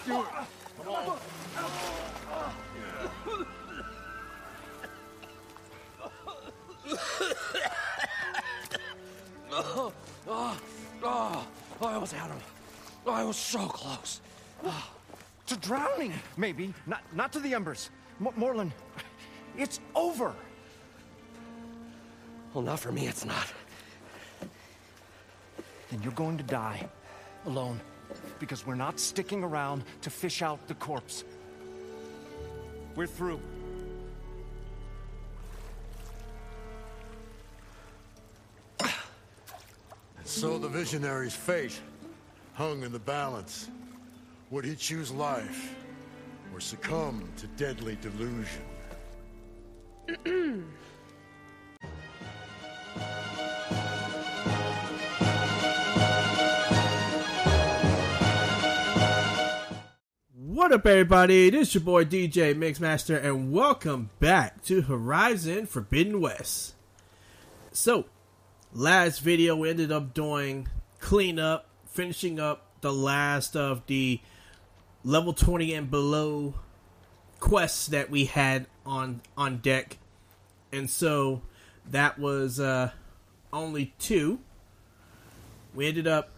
do it. Come on. I almost had him. I was so close. To drowning, maybe. Not to the embers. Moreland, it's over. Well, not for me, it's not. Then you're going to die. Alone. Because we're not sticking around to fish out the corpse. We're through. So the visionary's fate hung in the balance. Would he choose life or succumb to deadly delusion? What up, everybody? This is your boy DJ Mixmaster, and welcome back to Horizon Forbidden West. So, last video we ended up doing cleanup, finishing up the last of the level 20 and below quests that we had on deck. And so, that was only 2. We ended up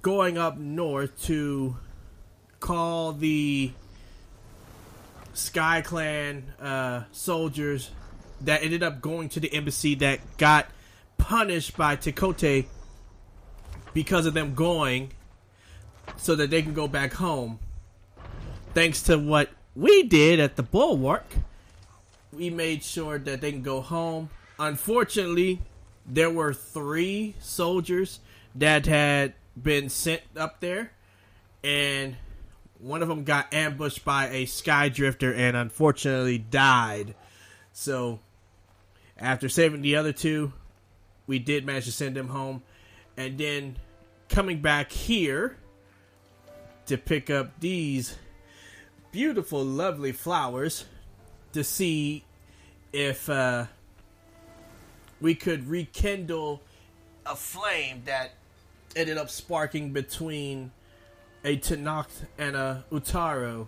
going up north to call the Sky Clan soldiers that ended up going to the embassy that got punished by Tekote because of them going, so that they can go back home. Thanks to what we did at the Bulwark, we made sure that they can go home. Unfortunately, there were 3 soldiers that had been sent up there, and one of them got ambushed by a sky drifter and unfortunately died. So, after saving the other 2, we did manage to send them home. And then, coming back here to pick up these beautiful, lovely flowers to see if we could rekindle a flame that ended up sparking between a Tenakth and a Utaro.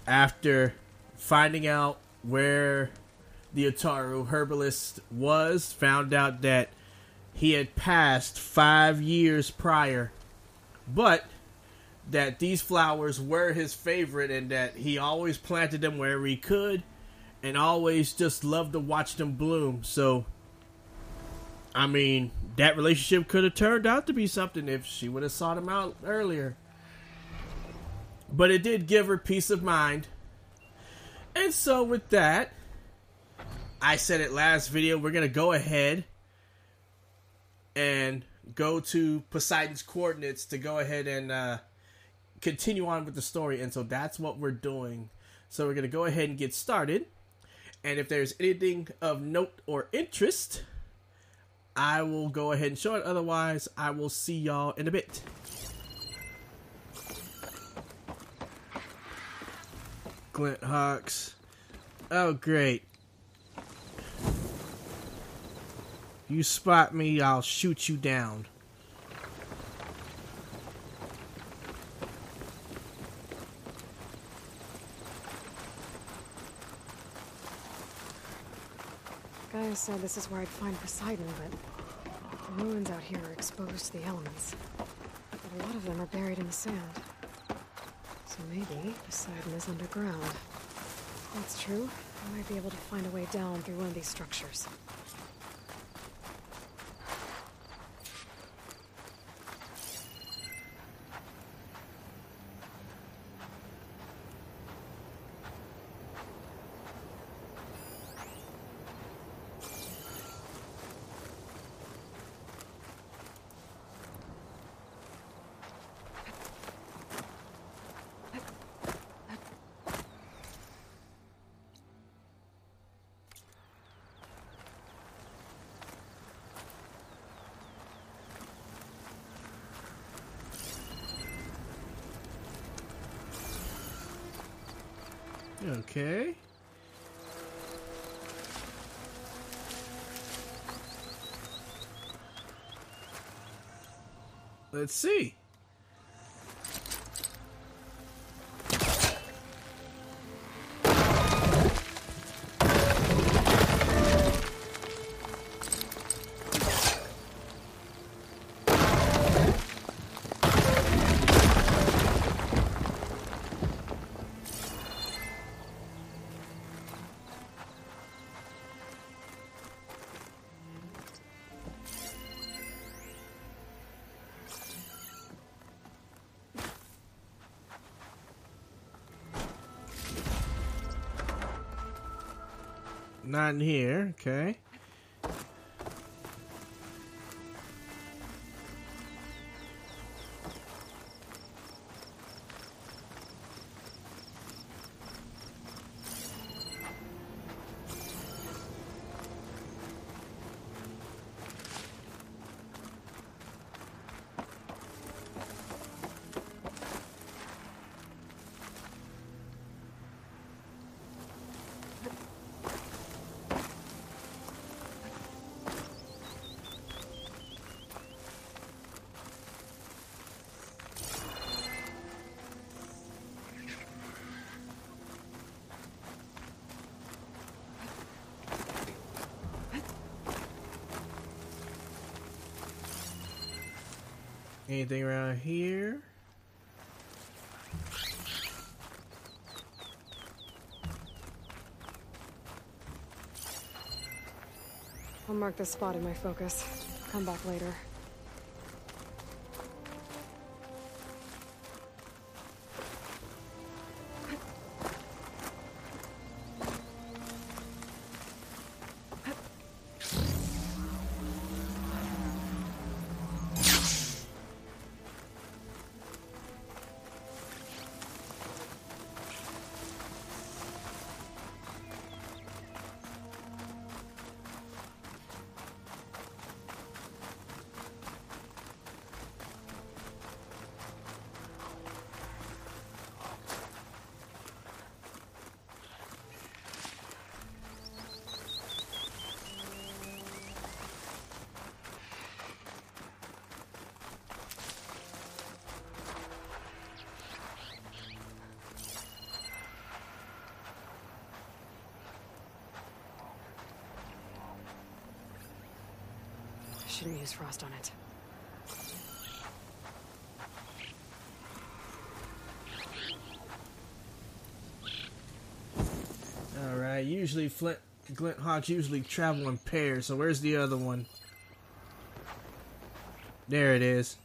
After finding out where the Utaru herbalist was, found out that he had passed 5 years prior, but that these flowers were his favorite and that he always planted them wherever he could and always just loved to watch them bloom. So, I mean, that relationship could have turned out to be something if she would have sought him out earlier. But it did give her peace of mind. And so with that, I said it last video, we're going to go ahead and go to Poseidon's coordinates to go ahead and continue on with the story. And so that's what we're doing. So we're going to go ahead and get started. And if there's anything of note or interest, I will go ahead and show it. Otherwise, I will see y'all in a bit. Glint Hawks. Oh, great. You spot me, I'll shoot you down. Guy said this is where I'd find Poseidon, but the ruins out here are exposed to the elements. But a lot of them are buried in the sand. So maybe Poseidon is underground. If that's true, I might be able to find a way down through one of these structures. Okay. Let's see. Not in here. Okay. Anything around here? I'll mark this spot in my focus. Come back later. Shouldn't use frost on it. Alright, usually glint hawks usually travel in pairs, so where's the other one? There it is.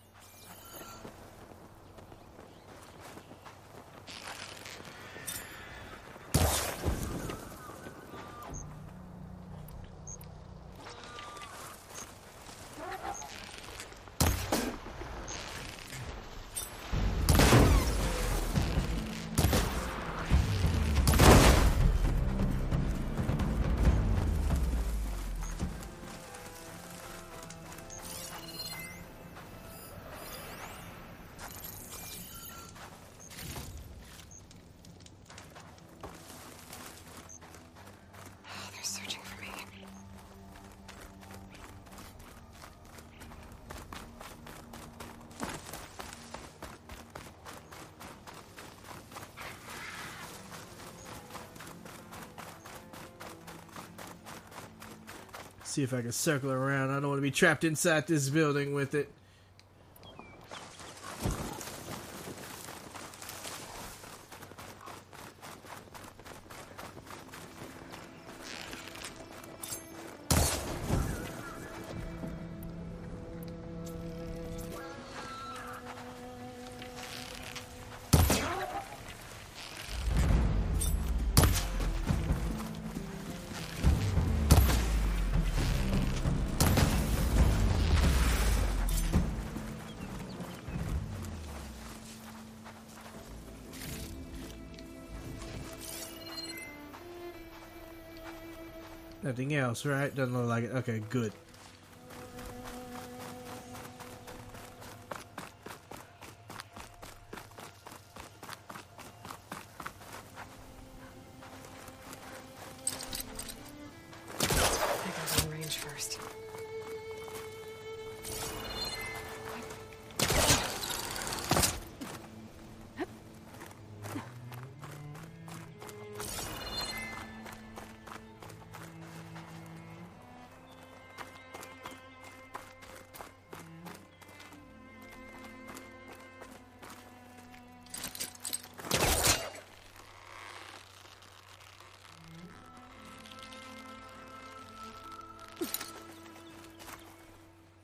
See if I can circle around. I don't want to be trapped inside this building with it. Nothing else, right? Doesn't look like it. Okay, good. I gotta go in range first.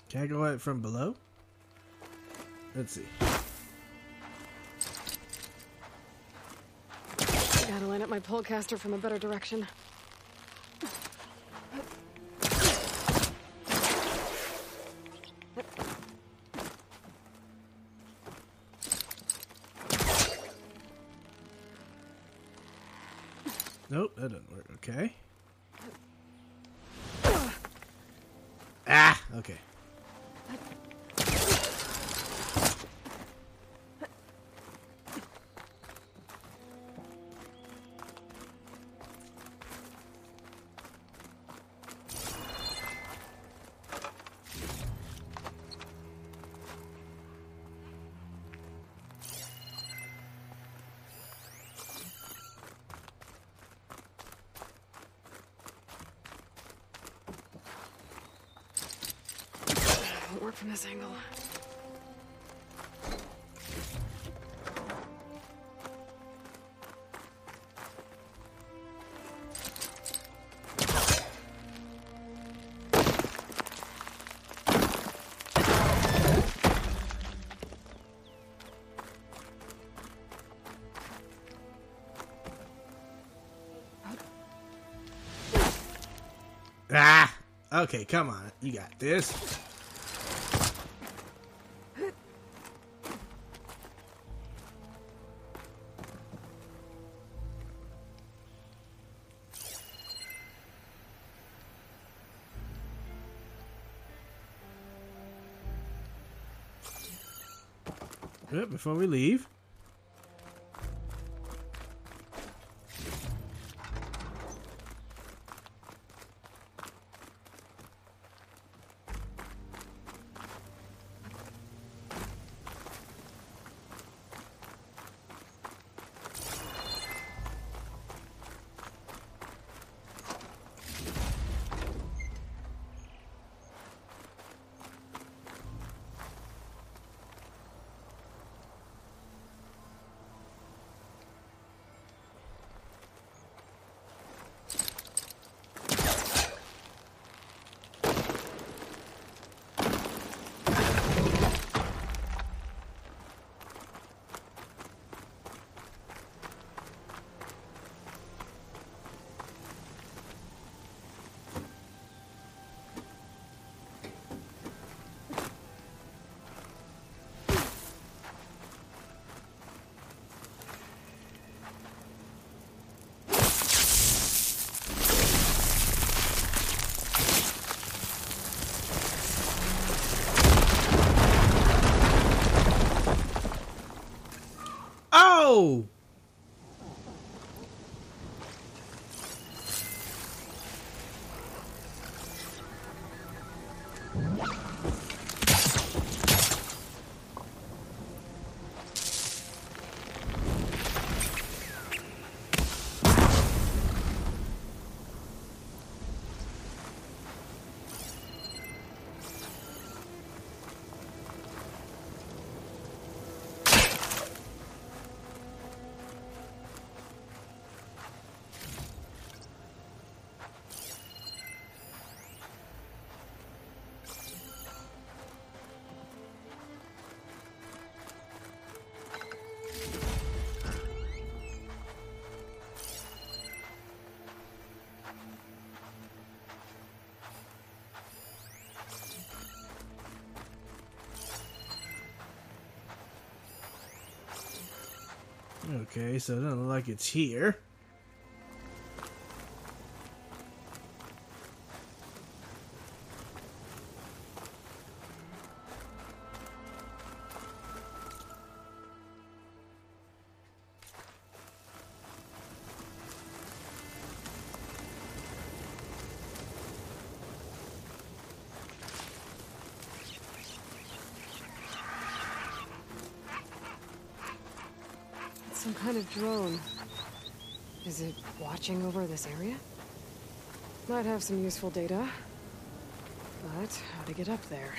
Can I go at it from below? Let's see. Gotta line up my polecaster from a better direction. Nope, that doesn't work. Okay. Ah, okay. Won't work from this angle. Ah! Okay, come on. You got this. Good, before we leave. Oh! Okay, so it doesn't look like it's here. Some kind of drone. Is it watching over this area? Might have some useful data. But how to get up there?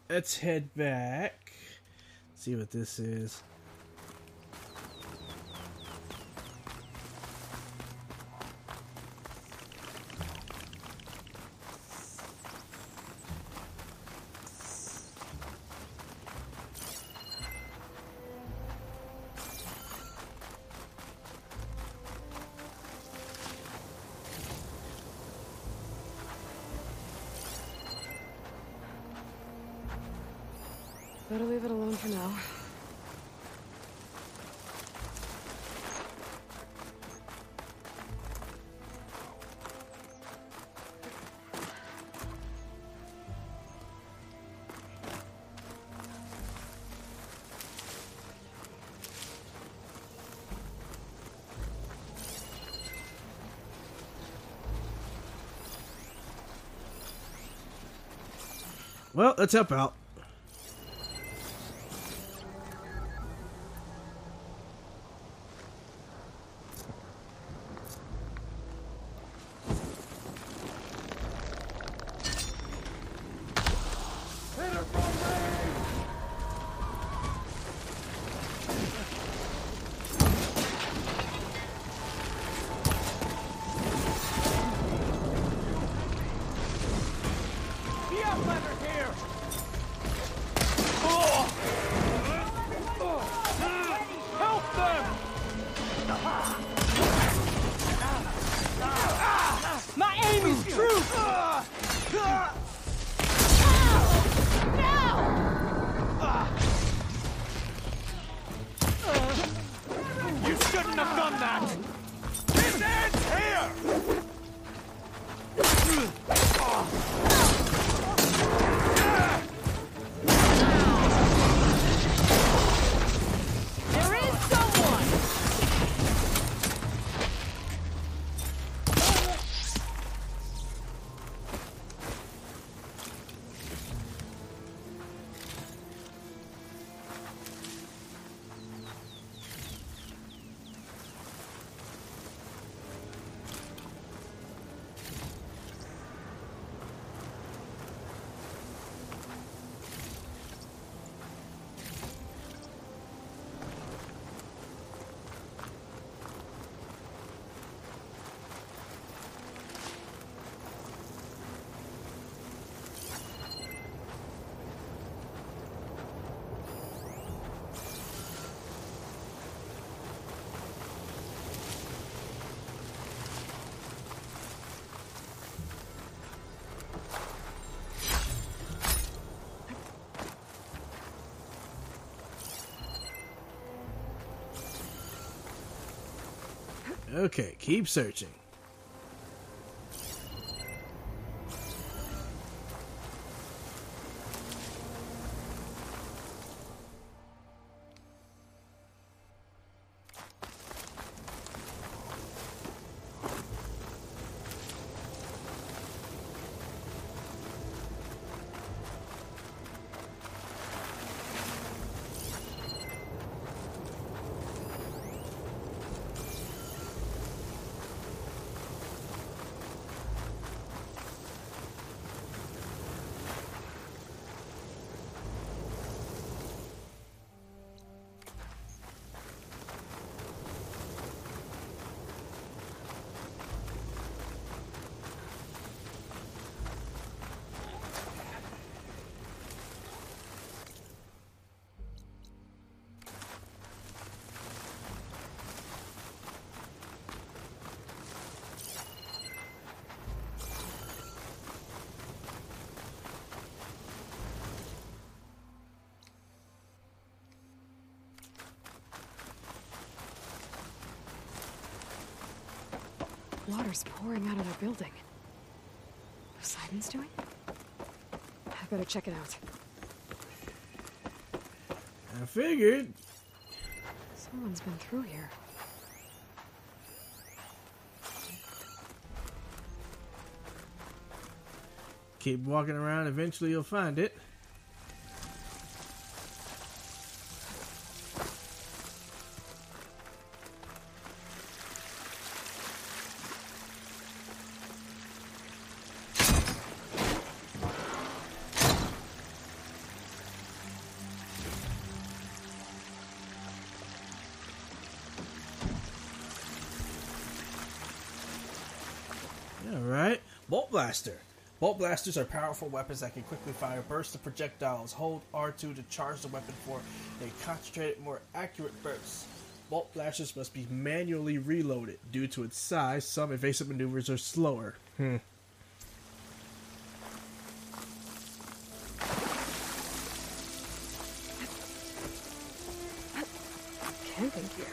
Let's head back. See what this is. Better leave it alone for now. Well, let's help out. Okay, keep searching. Water's pouring out of the building. Poseidon's doing? I better check it out. I figured. Someone's been through here. Keep walking around, eventually you'll find it. Alright. Bolt Blaster. Bolt blasters are powerful weapons that can quickly fire bursts of projectiles. Hold R2 to charge the weapon for a concentrated, more accurate burst. Bolt blasters must be manually reloaded. Due to its size, some evasive maneuvers are slower. camping gear.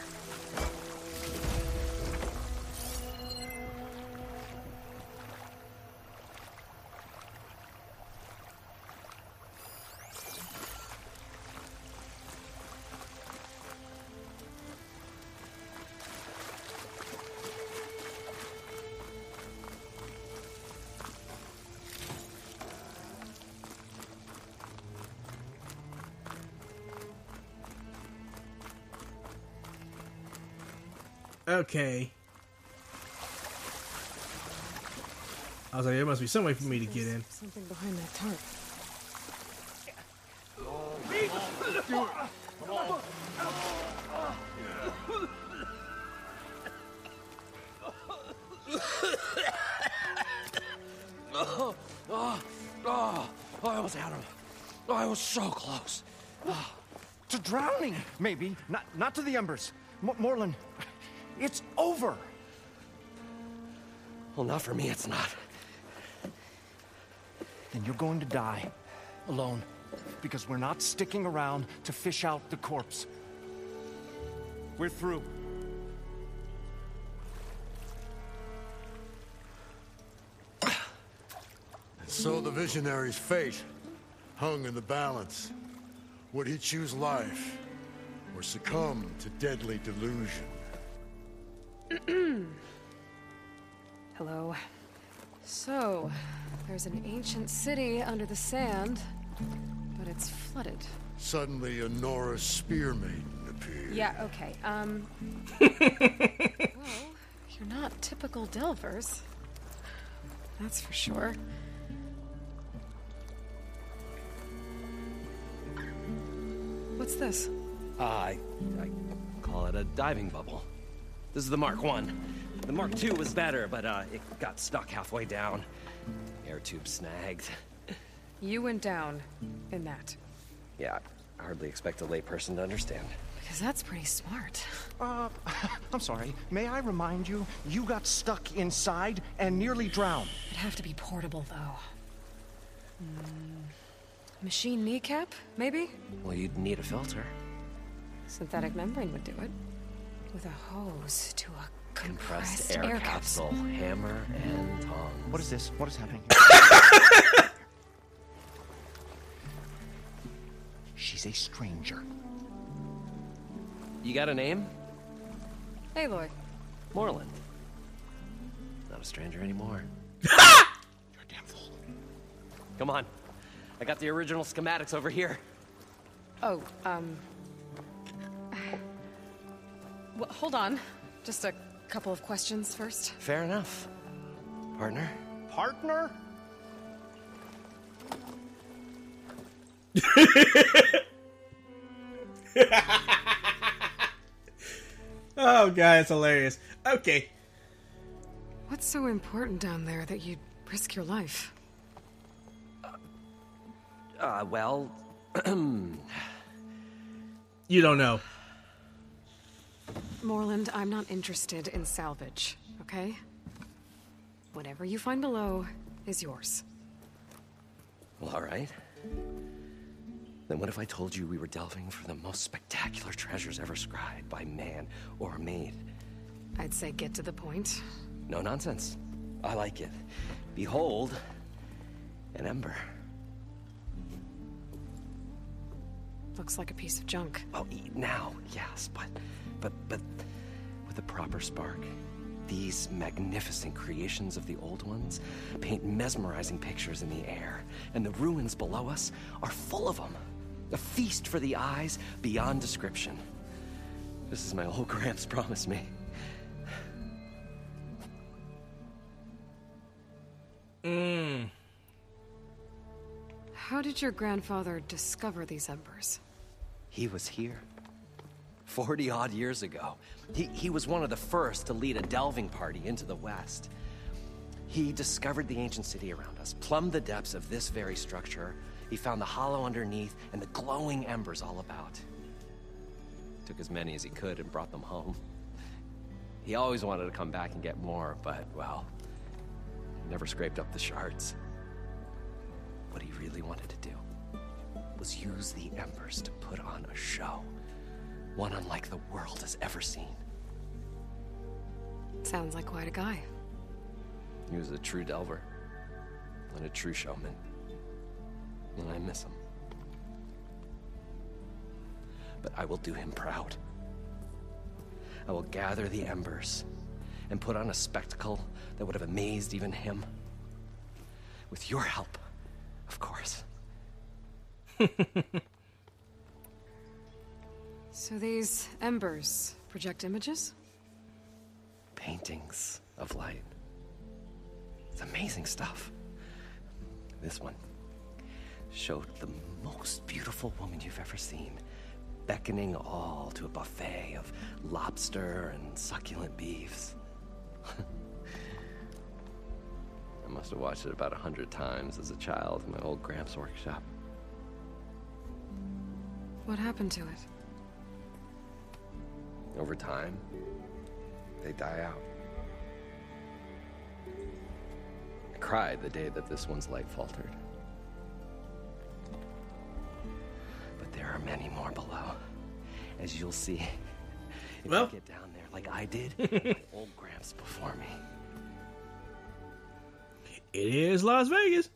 Okay. I was like, there must be some way for me to get in. Something behind that tarp. I almost had him. I was so close. To drowning, maybe. Not to the embers. Morland, it's over. Well, not for me, it's not. Then you're going to die. Alone. Because we're not sticking around to fish out the corpse. We're through. And so the visionary's fate hung in the balance. Would he choose life or succumb to deadly delusion? Hello. So, there's an ancient city under the sand, but it's flooded. Suddenly, a Nora spear maiden appeared. Yeah, okay, well, you're not typical Delvers. That's for sure. What's this? I call it a diving bubble. This is the Mark 1. The Mark 2 was better, but it got stuck halfway down. Air tube snagged. You went down in that. Yeah, I hardly expect a layperson to understand. Because that's pretty smart. I'm sorry. May I remind you, you got stuck inside and nearly drowned. It'd have to be portable, though. Machine kneecap, maybe? Well, you'd need a filter. Synthetic membrane would do it. With a hose to a Compressed air capsule, hammer and tongs. What is this? What is happening? She's a stranger. You got a name? Aloy. Moreland. Not a stranger anymore. You're a damn fool. Come on. I got the original schematics over here. Oh, well, hold on. Just a couple of questions first. Fair enough. Partner? Partner? Oh, God, it's hilarious. Okay. What's so important down there that you'd risk your life? Well... You don't know. Moreland, I'm not interested in salvage, okay? Whatever you find below is yours. Well, all right. Then what if I told you we were delving for the most spectacular treasures ever scribed by man or maid? I'd say get to the point. No nonsense. I like it. Behold, an ember. Looks like a piece of junk. Well, now, yes, but with a proper spark. These magnificent creations of the old ones paint mesmerizing pictures in the air, and the ruins below us are full of them. A feast for the eyes beyond description. This is my old Gramps promised me. How did your grandfather discover these embers? He was here. 40-odd years ago. He was one of the first to lead a delving party into the West. He discovered the ancient city around us, plumbed the depths of this very structure. He found the hollow underneath and the glowing embers all about. Took as many as he could and brought them home. He always wanted to come back and get more, but, well, never scraped up the shards. What he really wanted to do was use the embers to put on a show. One unlike the world has ever seen. Sounds like quite a guy. He was a true delver and a true showman. And I miss him. But I will do him proud. I will gather the embers and put on a spectacle that would have amazed even him. With your help, of course. So these embers project images? Paintings of light. It's amazing stuff. This one showed the most beautiful woman you've ever seen, beckoning all to a buffet of lobster and succulent beefs. I must have watched it about 100 times as a child in my old Gramps' workshop. What happened to it? Over time, they die out. I cried the day that this one's light faltered. But there are many more below, as you'll see if Well. you get down there like I did, my old Gramps before me. It is Las Vegas.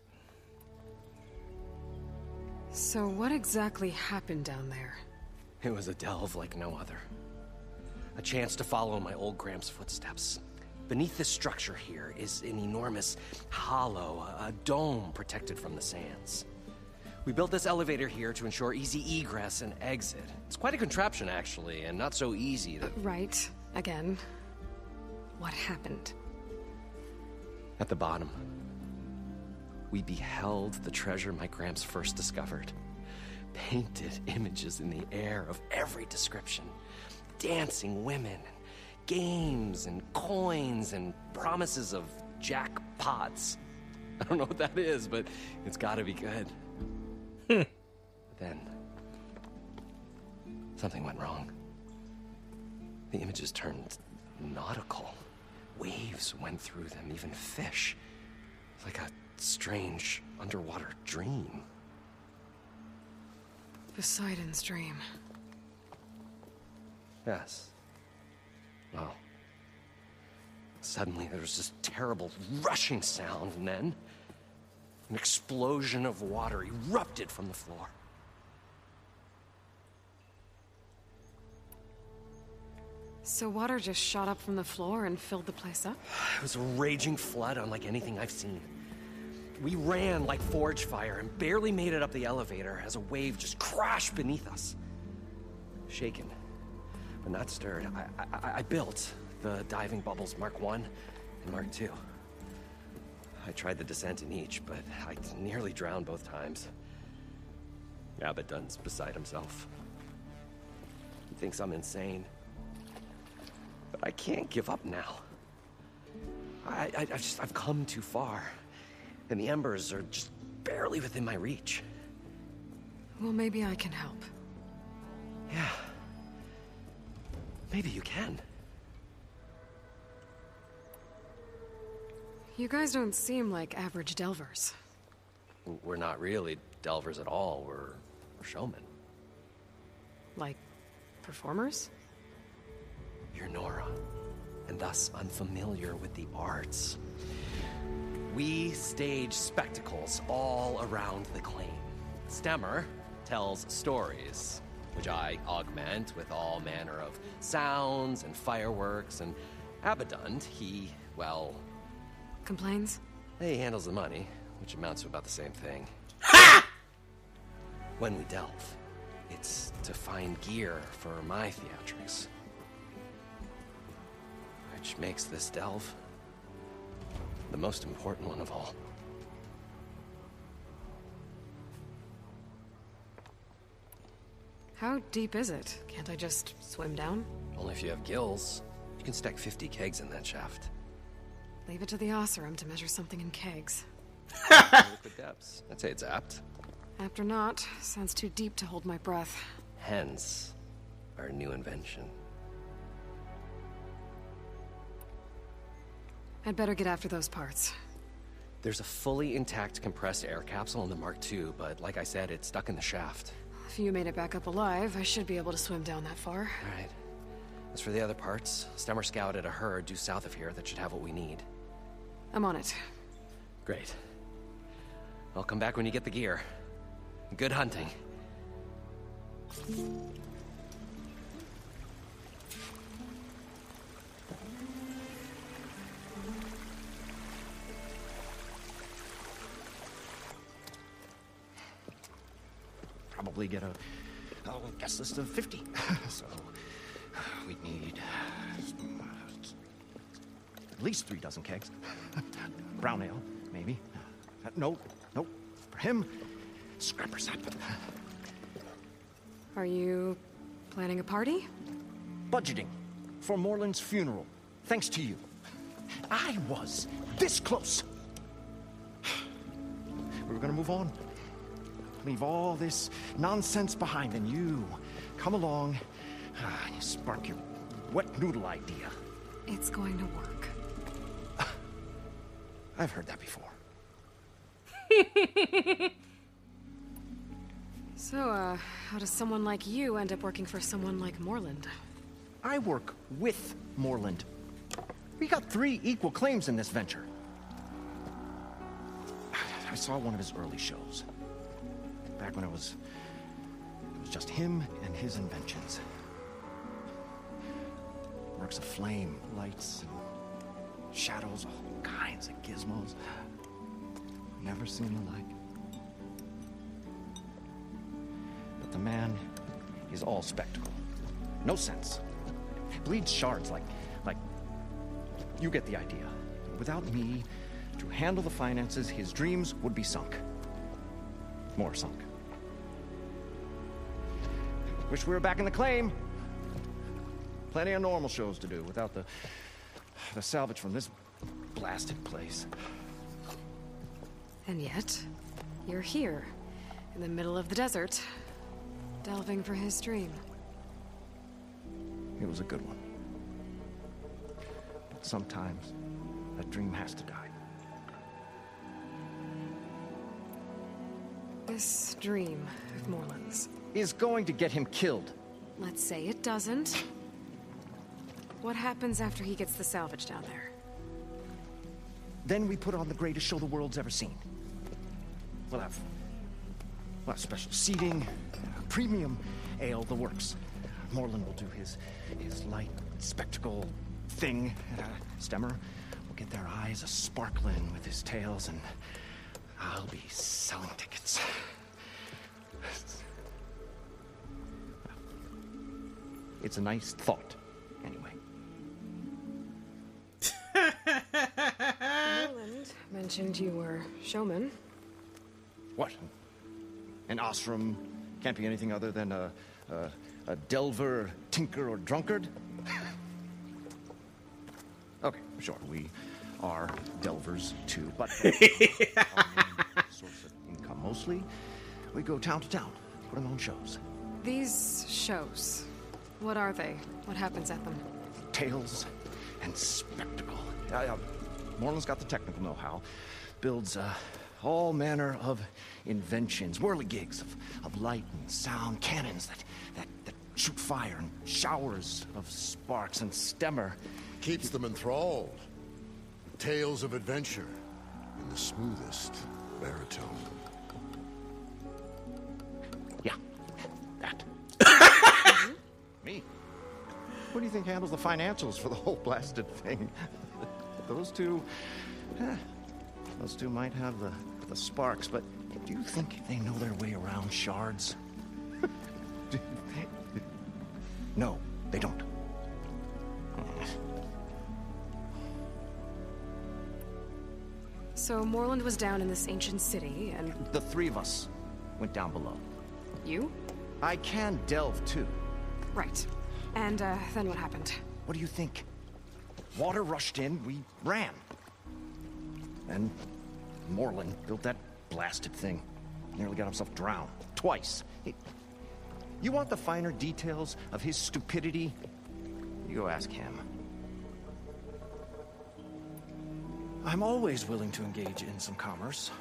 So what exactly happened down there? It was a delve like no other. A chance to follow my old Gramps' footsteps. Beneath this structure here is an enormous hollow, a dome protected from the sands. We built this elevator here to ensure easy egress and exit. It's quite a contraption, actually, and not so easy to... Right. Again. What happened? At the bottom, we beheld the treasure my Gramps first discovered. Painted images in the air of every description. Dancing women, games and coins and promises of jackpots. I don't know what that is, but it's gotta be good. Then, something went wrong. The images turned nautical. Waves went through them, even fish. It's like a strange underwater dream. Poseidon's dream. Yes. Well, suddenly there was this terrible rushing sound, and then an explosion of water erupted from the floor. So water just shot up from the floor and filled the place up? It was a raging flood unlike anything I've seen. We ran like forge fire and barely made it up the elevator as a wave just crashed beneath us. Shaken, but not stirred, I built the diving bubbles Mark I and Mark II. I tried the descent in each, but I nearly drowned both times. Abaddon's beside himself. He thinks I'm insane. But I can't give up now. I've come too far. And the embers are just barely within my reach. Well, maybe I can help. Yeah. Maybe you can. You guys don't seem like average delvers. We're not really delvers at all. We're showmen. Like, performers? You're Nora, and thus unfamiliar with the arts. We stage spectacles all around the claim. Stemmer tells stories, which I augment with all manner of sounds and fireworks, and Abaddon, he, well... Complains? He handles the money, which amounts to about the same thing. When we delve, it's to find gear for my theatrics. Which makes this delve the most important one of all. How deep is it? Can't I just swim down? Only if you have gills. You can stack 50 kegs in that shaft. Leave it to the Oseram to measure something in kegs. Liquid depths. I'd say it's apt. Apt or not, sounds too deep to hold my breath. Hence, our new invention. I'd better get after those parts. There's a fully intact compressed air capsule in the Mark II, but like I said, it's stuck in the shaft. If you made it back up alive, I should be able to swim down that far. All right. As for the other parts, Stemmer scouted a herd due south of here that should have what we need. I'm on it. Great. I'll come back when you get the gear. Good hunting. Probably get a guest list of 50. So we'd need at least 3 dozen kegs. Brown ale, maybe. No. For him, scrapper sap. Are you planning a party? Budgeting for Moreland's funeral. Thanks to you. I was this close. We were gonna move on. Leave all this nonsense behind, and you come along and you spark your wet noodle idea. It's going to work. I've heard that before. So, how does someone like you end up working for someone like Moreland? I work with Moreland. We got 3 equal claims in this venture. I saw one of his early shows. Back when it was just him and his inventions. Works of flame, lights, and shadows, all kinds of gizmos. Never seen the like. But the man is all spectacle. No sense. Bleeds shards like you get the idea. Without me to handle the finances, his dreams would be sunk. More sunk. Wish we were back in the claim. Plenty of normal shows to do without the salvage from this blasted place. And yet, you're here, in the middle of the desert, delving for his dream. It was a good one. But sometimes, that dream has to die. This dream of Moreland's Is going to get him killed. Let's say it doesn't. What happens after he gets the salvage down there? Then we put on the greatest show the world's ever seen. We'll have special seating, premium ale, the works. Moreland will do his light spectacle thing. Stemmer will get their eyes a-sparkling with his tales, and I'll be selling tickets. It's a nice thought, anyway. Moreland mentioned you were showman. What? An ostrom can't be anything other than a delver, tinker, or drunkard? Okay, sure, we are delvers too, but source of income mostly. We go town to town, putting on shows. These shows, what are they? What happens at them? Tales and spectacle. Moreland's got the technical know-how. Builds all manner of inventions, whirligigs of light and sound, cannons that shoot fire, and showers of sparks, and Stemmer Keeps them enthralled. Tales of adventure in the smoothest baritone. Yeah, that. Me? What do you think handles the financials for the whole blasted thing? Those two might have the sparks, but do you think they know their way around shards? No, they don't. So Moreland was down in this ancient city, and... The 3 of us went down below. You? I can delve, too. Right. And, then what happened? What do you think? Water rushed in, we ran. Then Moreland built that blasted thing. Nearly got himself drowned. Twice. You want the finer details of his stupidity? You go ask him. I'm always willing to engage in some commerce.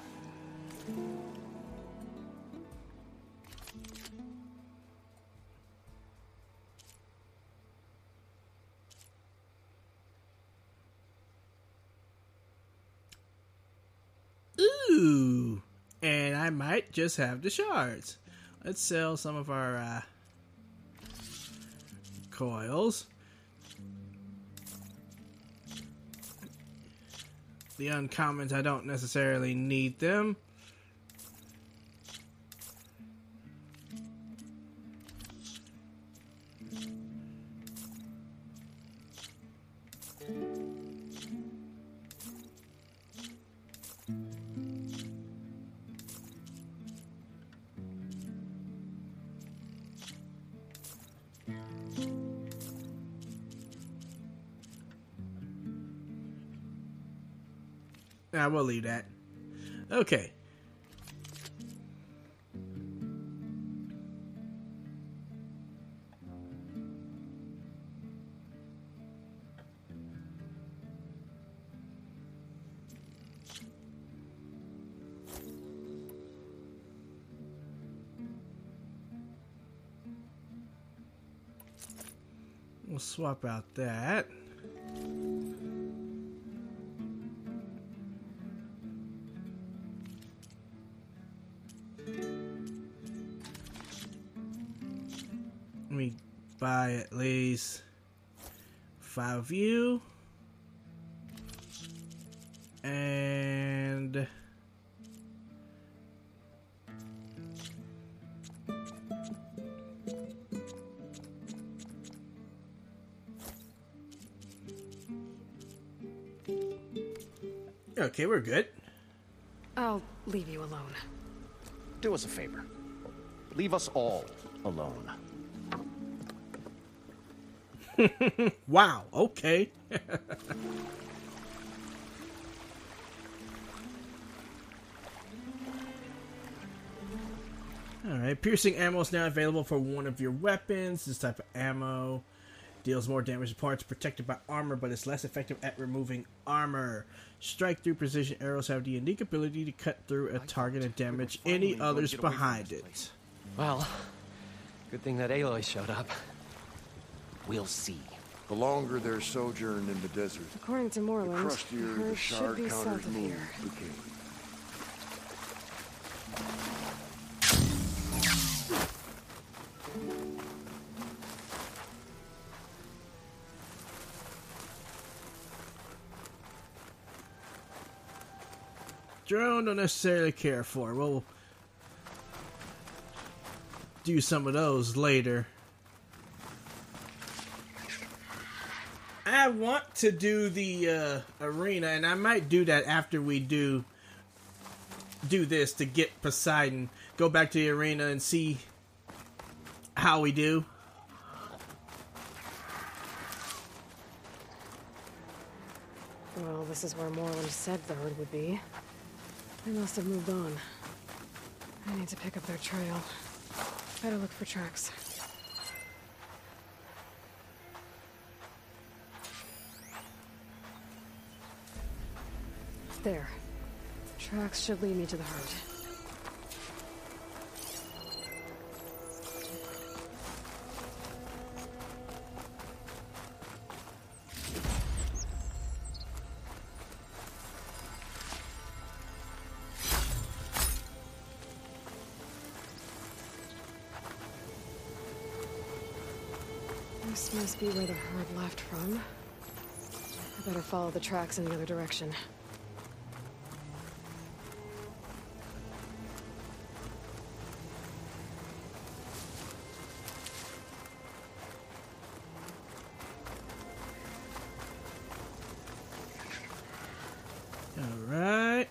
might just have the shards. Let's sell some of our coils. The uncommons, I don't necessarily need them. We'll leave that. Okay. We'll swap out that. Let me buy at least 5 of you. And okay, we're good. I'll leave you alone. Do us a favor. Leave us all alone. Wow, okay. Alright, piercing ammo is now available for one of your weapons. This type of ammo deals more damage to parts protected by armor, but is less effective at removing armor. Strike through precision arrows have the unique ability to cut through a target and damage any others behind it. Well, good thing that Aloy showed up. We'll see. The longer their sojourn in the desert, According to the Moreland, crustier the the herd should shard be south counters of move here. the king. Drone don't necessarily care for. We'll do some of those later. I want to do the arena, and I might do that after we do this to get Poseidon. Go back to the arena and see how we do. Well, this is where Moreland said the herd would be. They must have moved on. I need to pick up their trail. Better look for tracks. There. Tracks should lead me to the herd. This must be where the herd left from. I better follow the tracks in the other direction. Alright.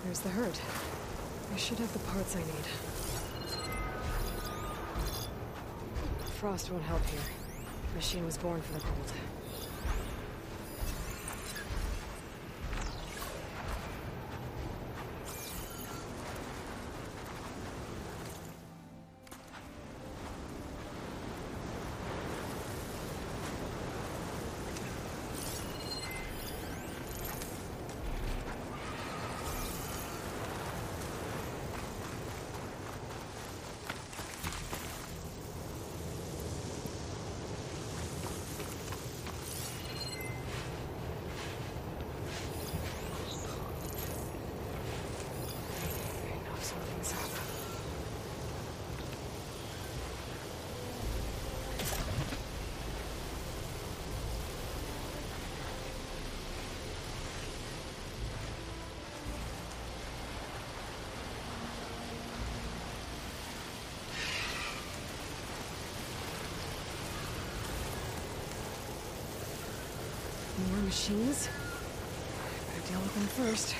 There's the herd. I should have the parts I need. Frost won't help here. The machine was born for the cold. machines. Better deal with them first.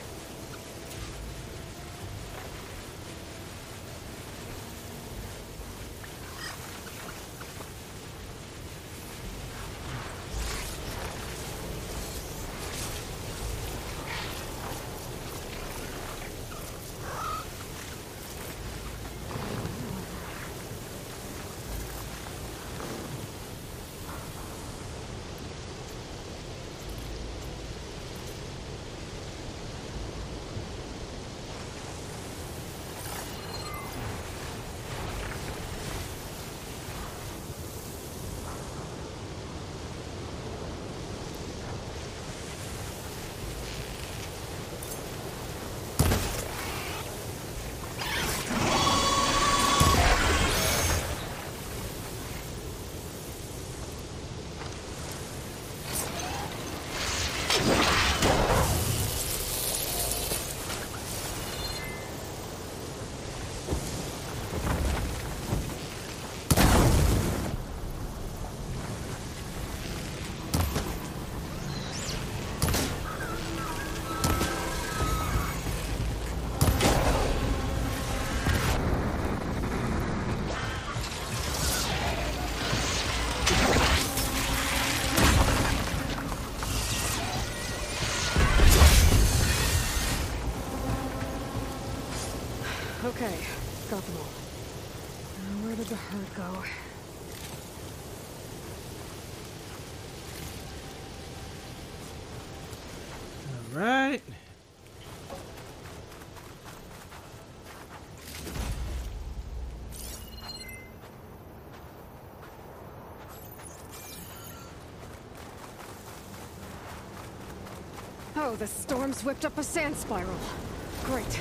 Okay, got them all. Now where did the herd go? All right. Oh, the storm's whipped up a sand spiral. Great.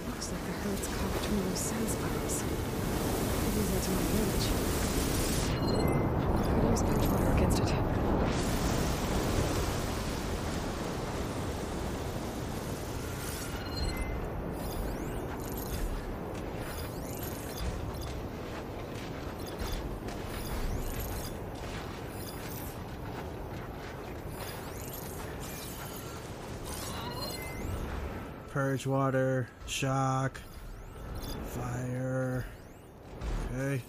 Looks like the herd's caught between those sand spirals. Could use that to my advantage. Could use purge water against it. Purge water, shock, fire. Okay.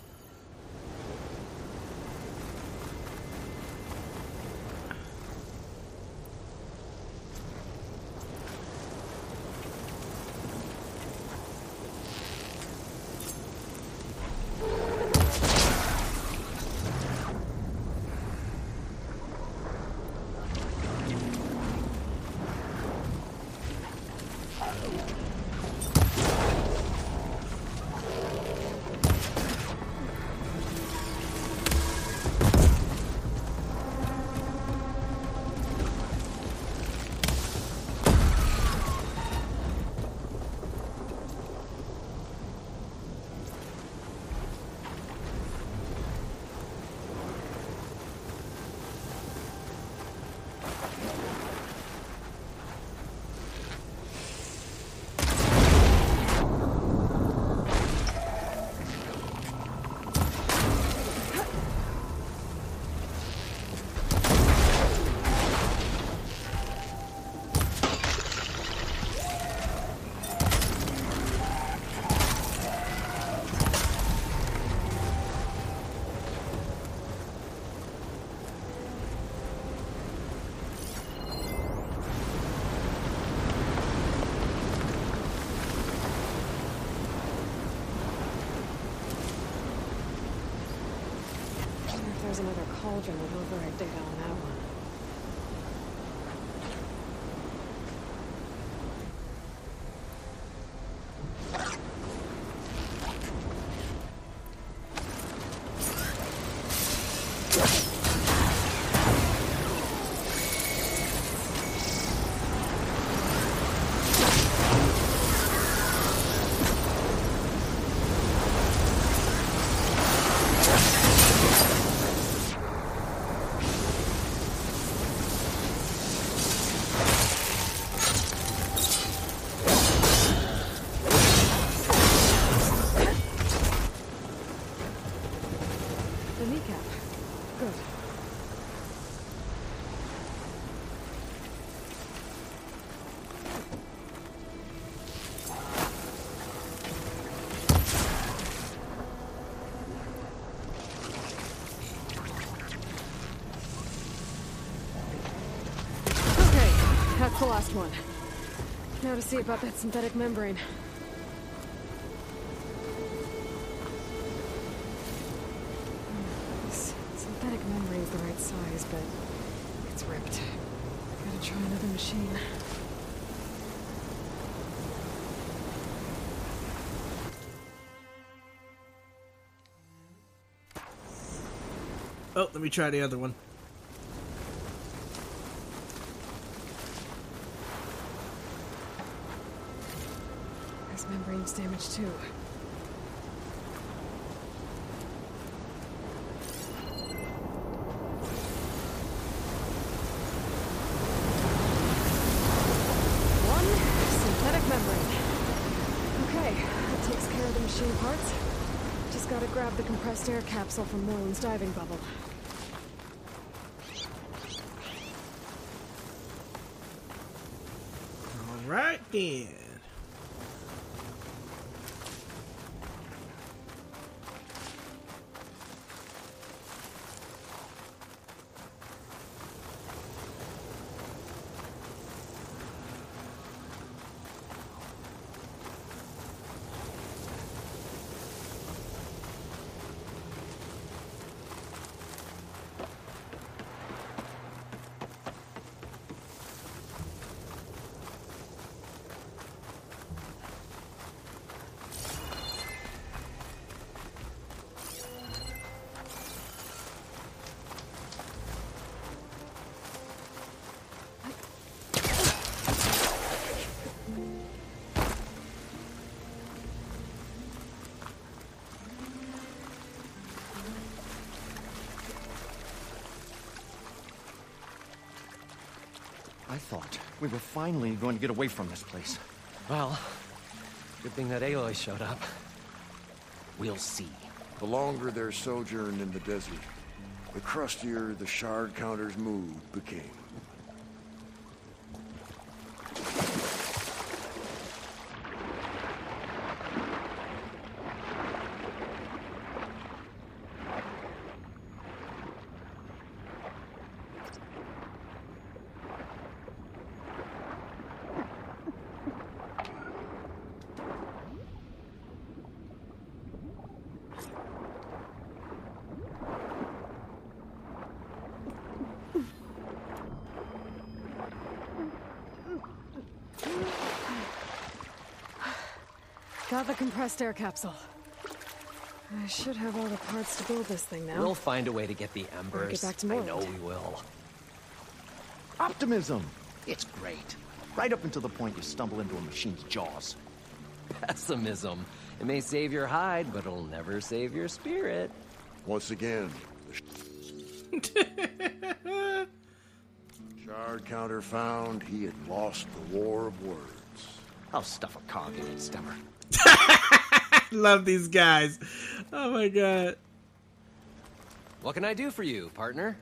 There's another cauldron with override data on that one. the last one. Now to see about that synthetic membrane. This synthetic membrane's the right size, but it's ripped. Gotta try another machine. Oh, let me try the other one. This membrane's damaged too. One synthetic membrane. Okay, that takes care of the machine parts. Just gotta grab the compressed air capsule from Moreland's diving bubble. All right then. I thought we were finally going to get away from this place. Well, good thing that Aloy showed up. We'll see. The longer their sojourn in the desert, the crustier the shard counter's mood became. Got the compressed air capsule. I should have all the parts to build this thing now. We'll find a way to get the embers. Get back to I Moreland. know we will. Optimism! It's great. Right up until the point you stumble into a machine's jaws. Pessimism. It may save your hide, but it'll never save your spirit. Once again, the shard counter found he had lost the war of words. I'll stuff a cog in its stomach. Love these guys. Oh my god. What can I do for you, partner?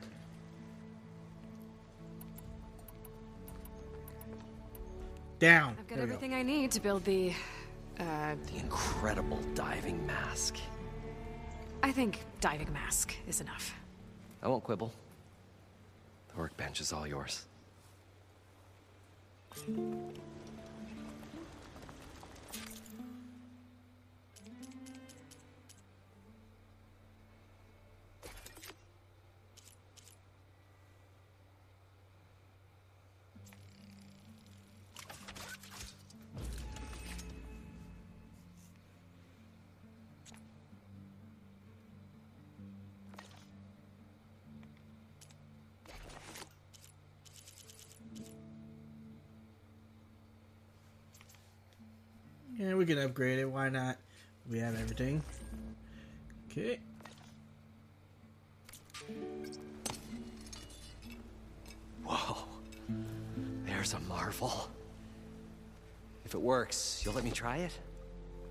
Down. I've got There we go. everything I need to build the The incredible diving mask. I think diving mask is enough. I won't quibble. The workbench is all yours. Yeah, we can upgrade it. Why not? We have everything. Okay. Whoa. There's a marvel. If it works, you'll let me try it?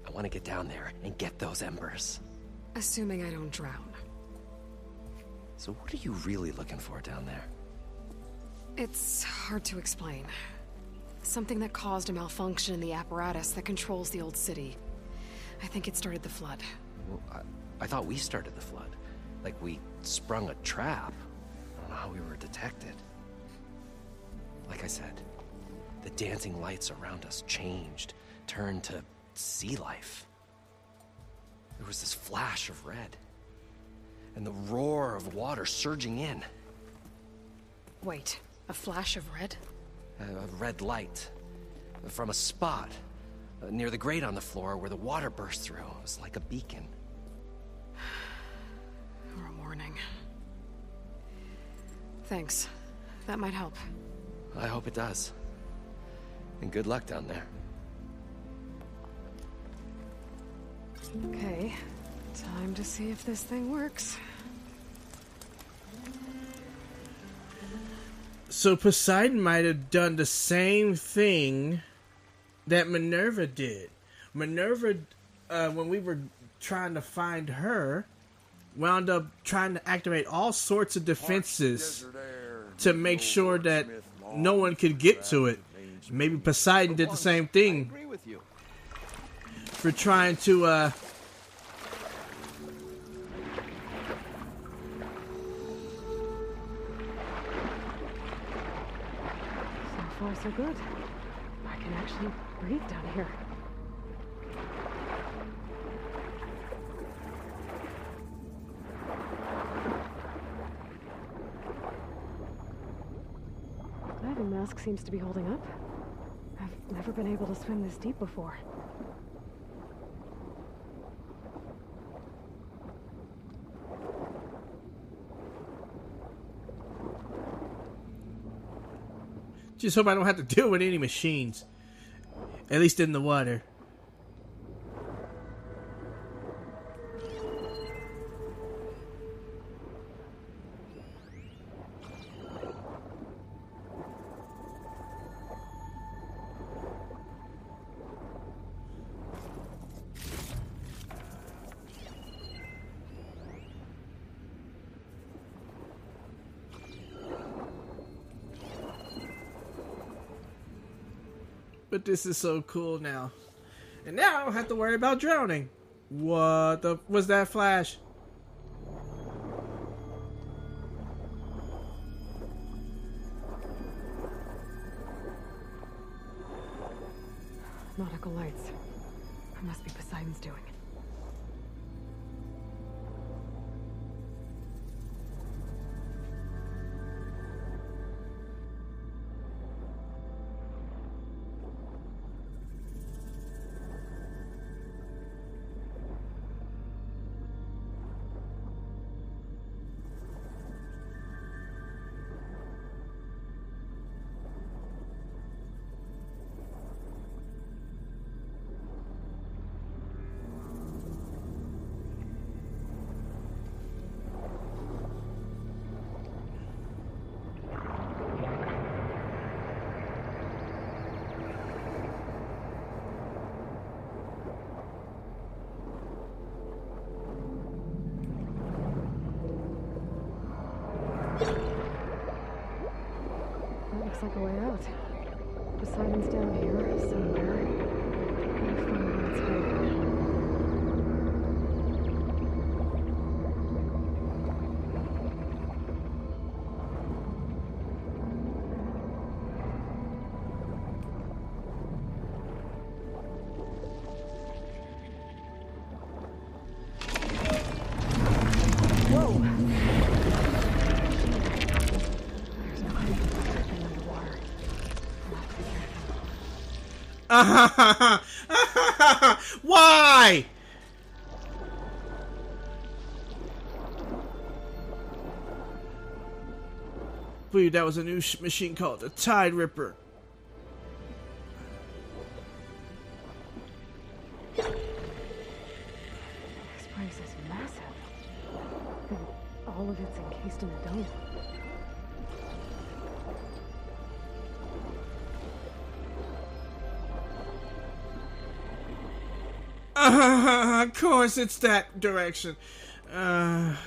I want to get down there and get those embers. Assuming I don't drown. So what are you really looking for down there? It's hard to explain. Something that caused a malfunction in the apparatus that controls the old city. I think it started the flood. Well, I thought we started the flood. Like we sprung a trap. I don't know how we were detected. Like I said, The dancing lights around us changed, turned to sea life. There was this flash of red, and the roar of water surging in. Wait, a flash of red? A red light from a spot near the grate on the floor where the water burst through. It was like a beacon. Or a warning. Thanks. That might help. I hope it does. And good luck down there. Okay, time to see if this thing works. So Poseidon might have done the same thing that Minerva did. Minerva, when we were trying to find her, wound up trying to activate all sorts of defenses to make sure that no one could get to it. Maybe Poseidon did the same thing. I agree with you. For trying to, So far, so good. I can actually breathe down here. Diving mask seems to be holding up. I've never been able to swim this deep before. just hope I don't have to deal with any machines. At least in the water. But this is so cool now. And now I don't have to worry about drowning. What the was that flash? Nautical lights. It must be Poseidon's doing. That looks like a way out. Poseidon's down here somewhere. Gotta find where it's hiding. Why? Believe that was a new machine called the Tide Ripper. This place is massive. And all of it's encased in a dome. Of course, it's that direction. I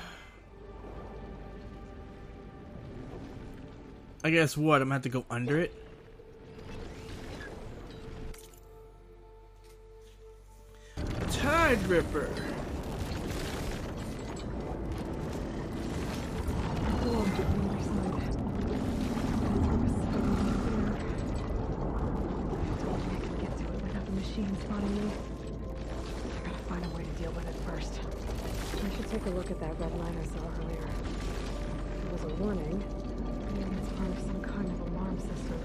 guess what? I'm gonna have to go under it. Tide Ripper. take a look at that red line I saw earlier. It was a warning. Maybe it's part of some kind of alarm system.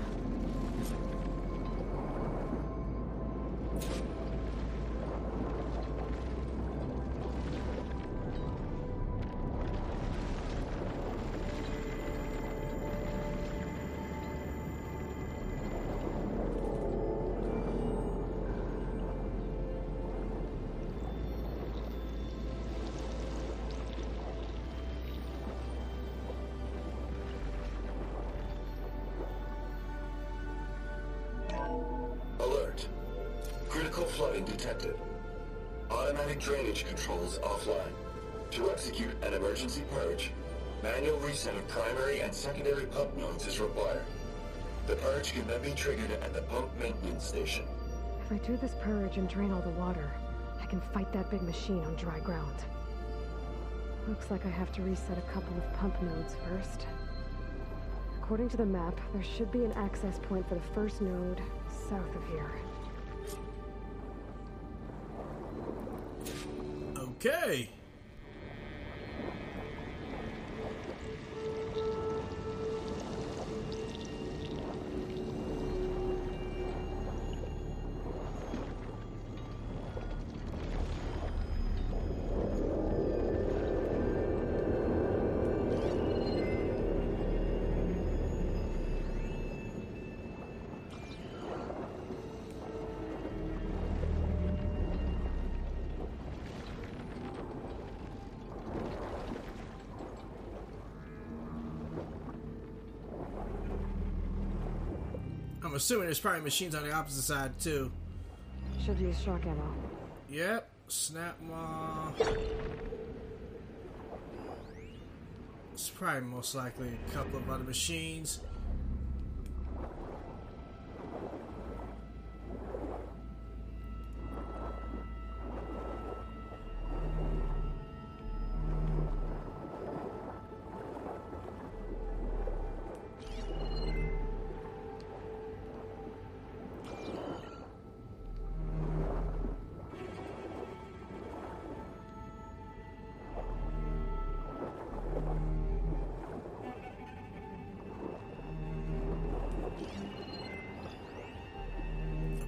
Alert. Critical flooding detected. Automatic drainage controls offline. To execute an emergency purge, manual reset of primary and secondary pump nodes is required. The purge can then be triggered at the pump maintenance station. If I do this purge and drain all the water, I can fight that big machine on dry ground. Looks like I have to reset a couple of pump nodes first. According to the map, there should be an access point for the first node south of here. Okay. I'm assuming there's probably machines on the opposite side too. Should use shock ammo. Yep. Snap maw. It's probably most likely a couple of other machines.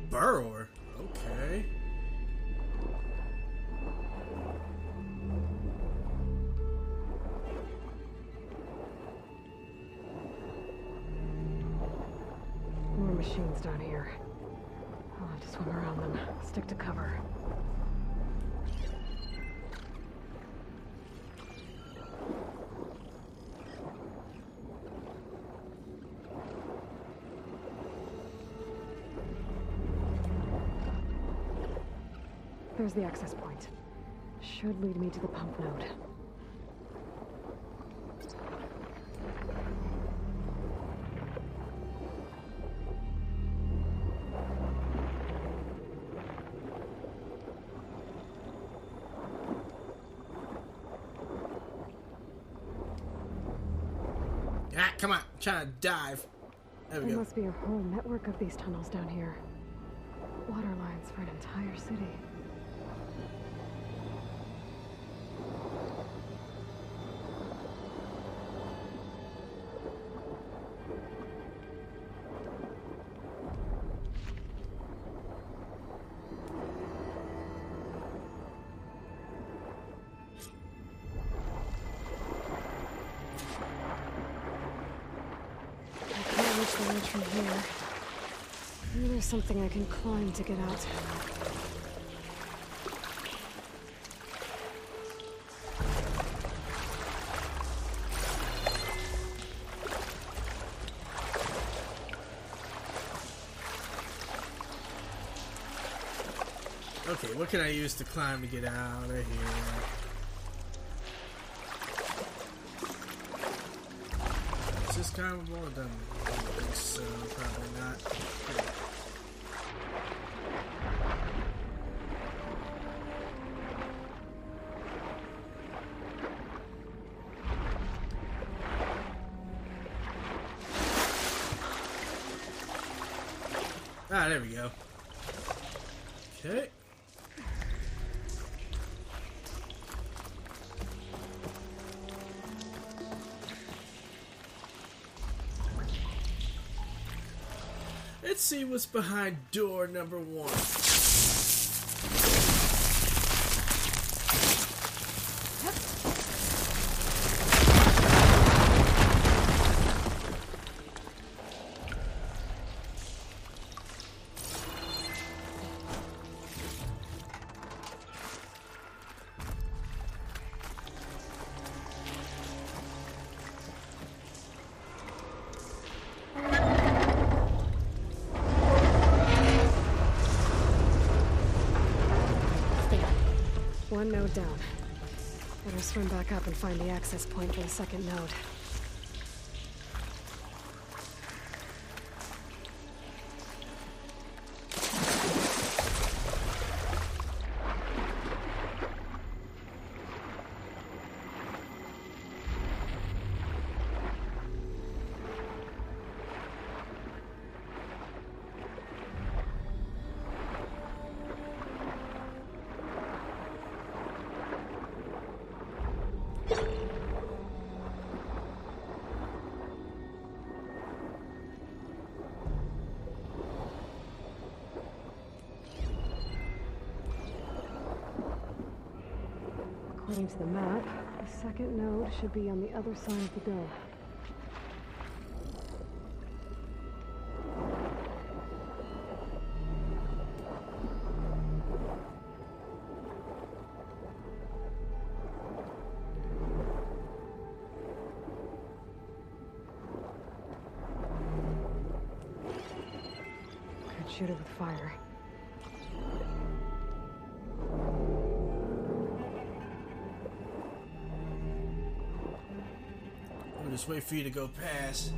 Burrower? Okay. More machines down here. I'll have to swim around them. Stick to cover. There's the access point. Should lead me to the pump node. Ah, come on. I'm trying to dive. There we There go. must be a whole network of these tunnels down here. Water lines for an entire city. I can't reach the ledge from here. Maybe there's something I can climb to get out. Okay, what can I use to climb to get out of here? Is this climbable? It doesn't look like so, probably not. Ah, there we go. Okay. Let's see what's behind door number 1. One node down. Better swim back up and find the access point for the second node. According to the map, the second node should be on the other side of the door. Could shoot it with fire. Just wait for you to go past.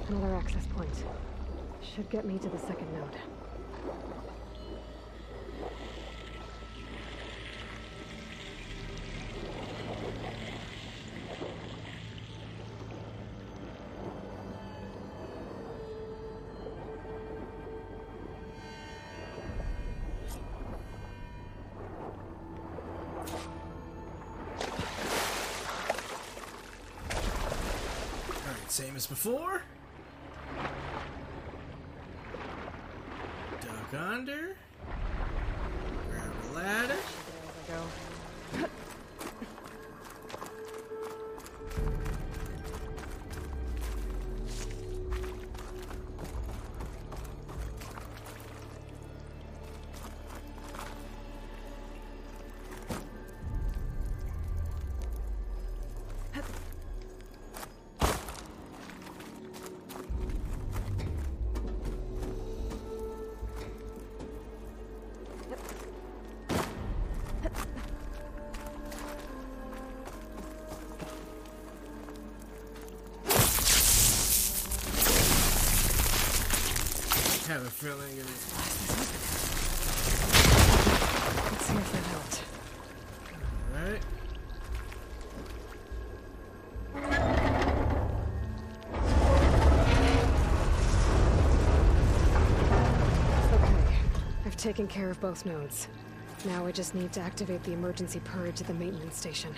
Another access point. Should get me to the second node. Alright, same as before. Duck under. Grab the ladder. There we go. I have a feeling it is. Let's see if that helped. Alright. Okay. I've taken care of both nodes. Now I just need to activate the emergency purge at the maintenance station.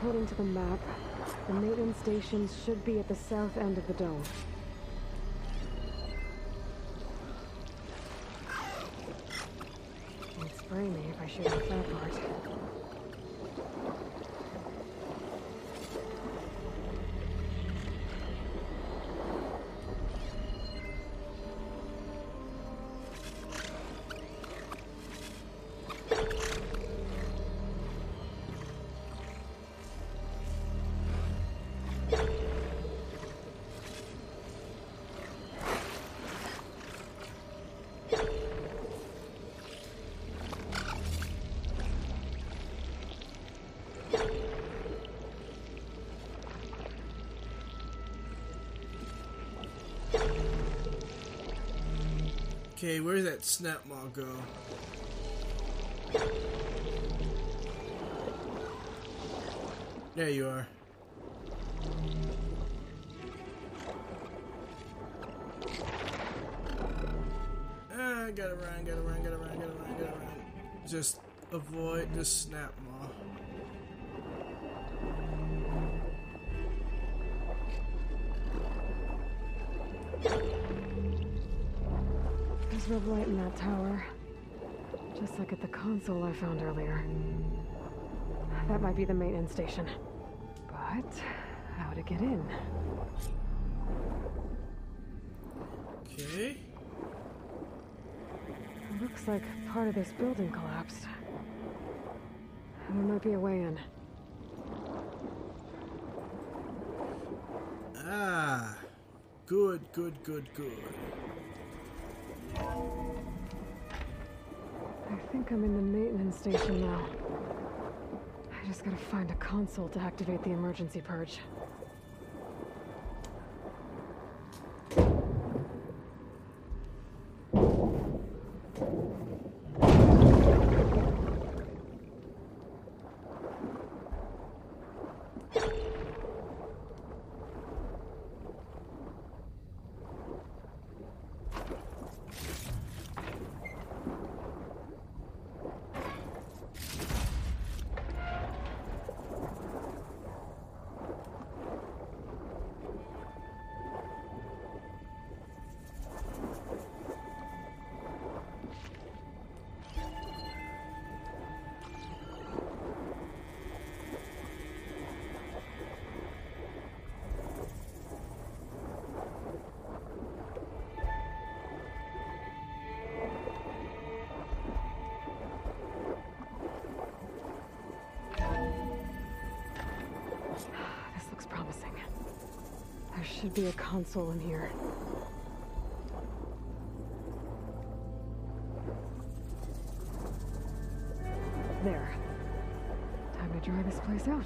according to the map, the maintenance stations should be at the south end of the dome. It'd spray me if I shoot off that part. Okay, where's that snap maw go? There you are. Gotta run. Just avoid the snap maw. There's red light in that tower. Just like at the console I found earlier. That might be the maintenance station. But how to get in? Okay. Looks like part of this building collapsed. There might be a way in. Ah. Good. I think I'm in the maintenance station now. I just gotta find a console to activate the emergency purge. There should be a console in here. There. Time to dry this place out.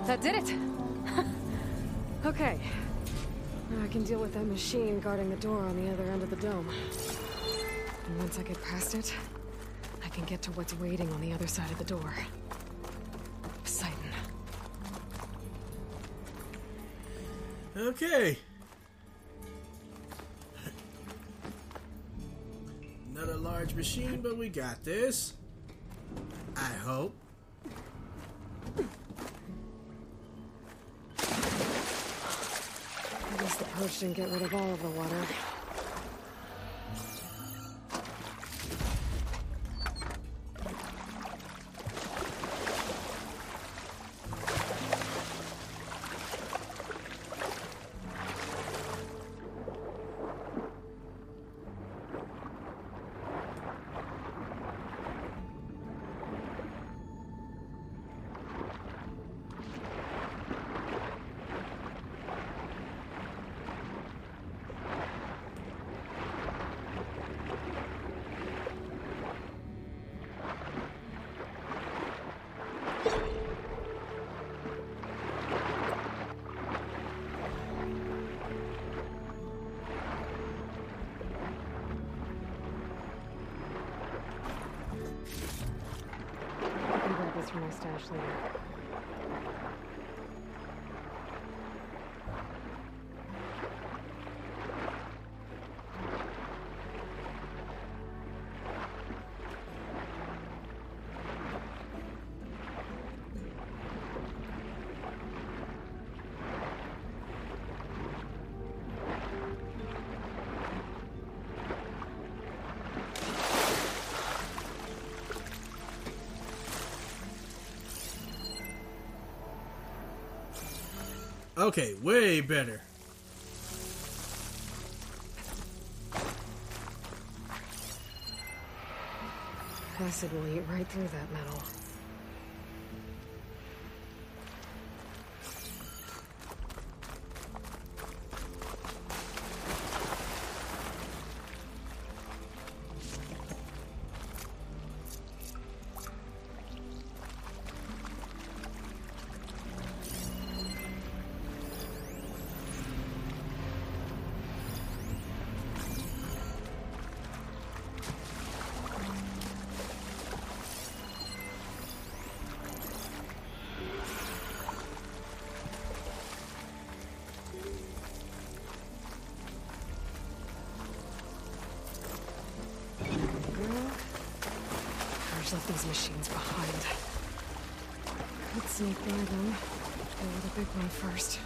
That did it! Okay. Now I can deal with that machine guarding the door on the other end of the dome. And once I get past it, I can get to what's waiting on the other side of the door. Poseidon. Okay. Not a large machine, but we got this. I hope. I guess the purge didn't get rid of all of the water. stash later. Okay, way better. Acid will eat right through that metal. Left these machines behind. Let's sneak by them. Go with the big one first.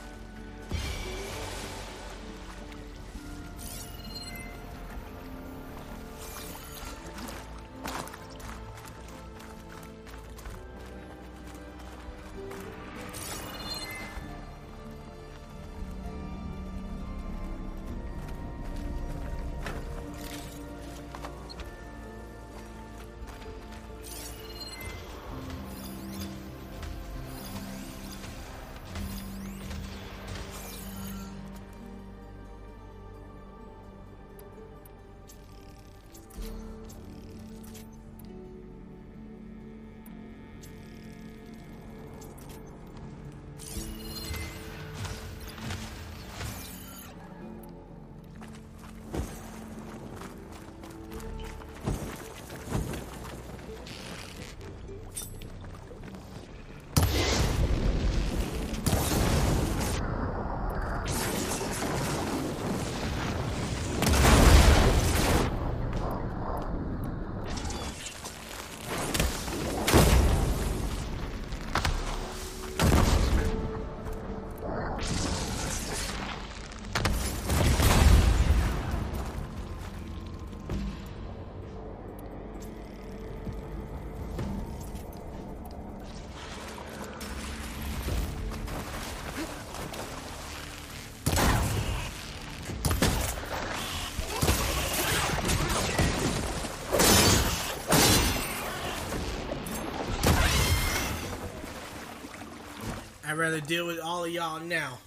I'd rather deal with all of y'all now.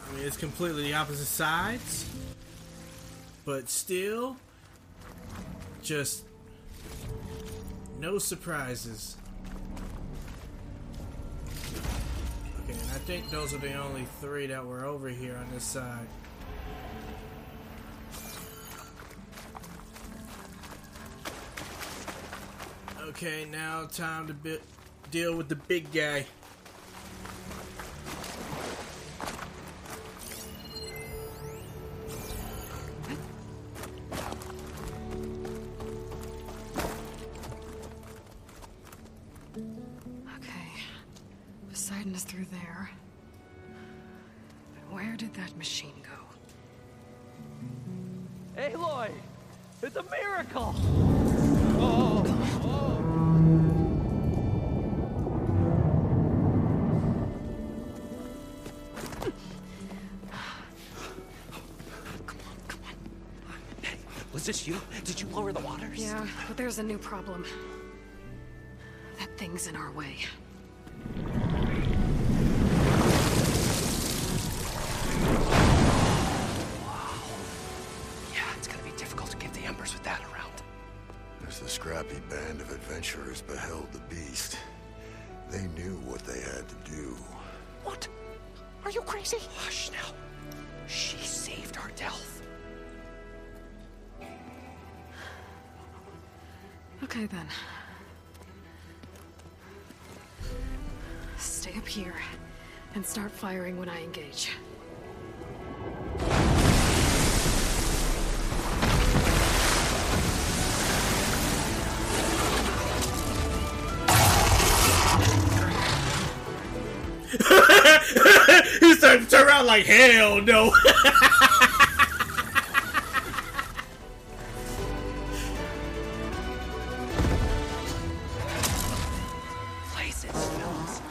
I mean, it's completely the opposite sides, but still, just no surprises. Okay, and I think those are the only three that were over here on this side. Okay, now time to deal with the big guy. Okay, Poseidon is through there. But where did that machine go? Aloy! It's a miracle! Was this you? Did you lower the waters? Yeah, but there's a new problem. That thing's in our way. Wow. Yeah, it's gonna be difficult to get the embers with that around. As the scrappy band of adventurers beheld the beast, they knew what they had to do. What? Are you crazy? Hush now. She saved our Delph. Okay, then. Stay up here and start firing when I engage. He started to turn around like, hell no. Place it, Spells.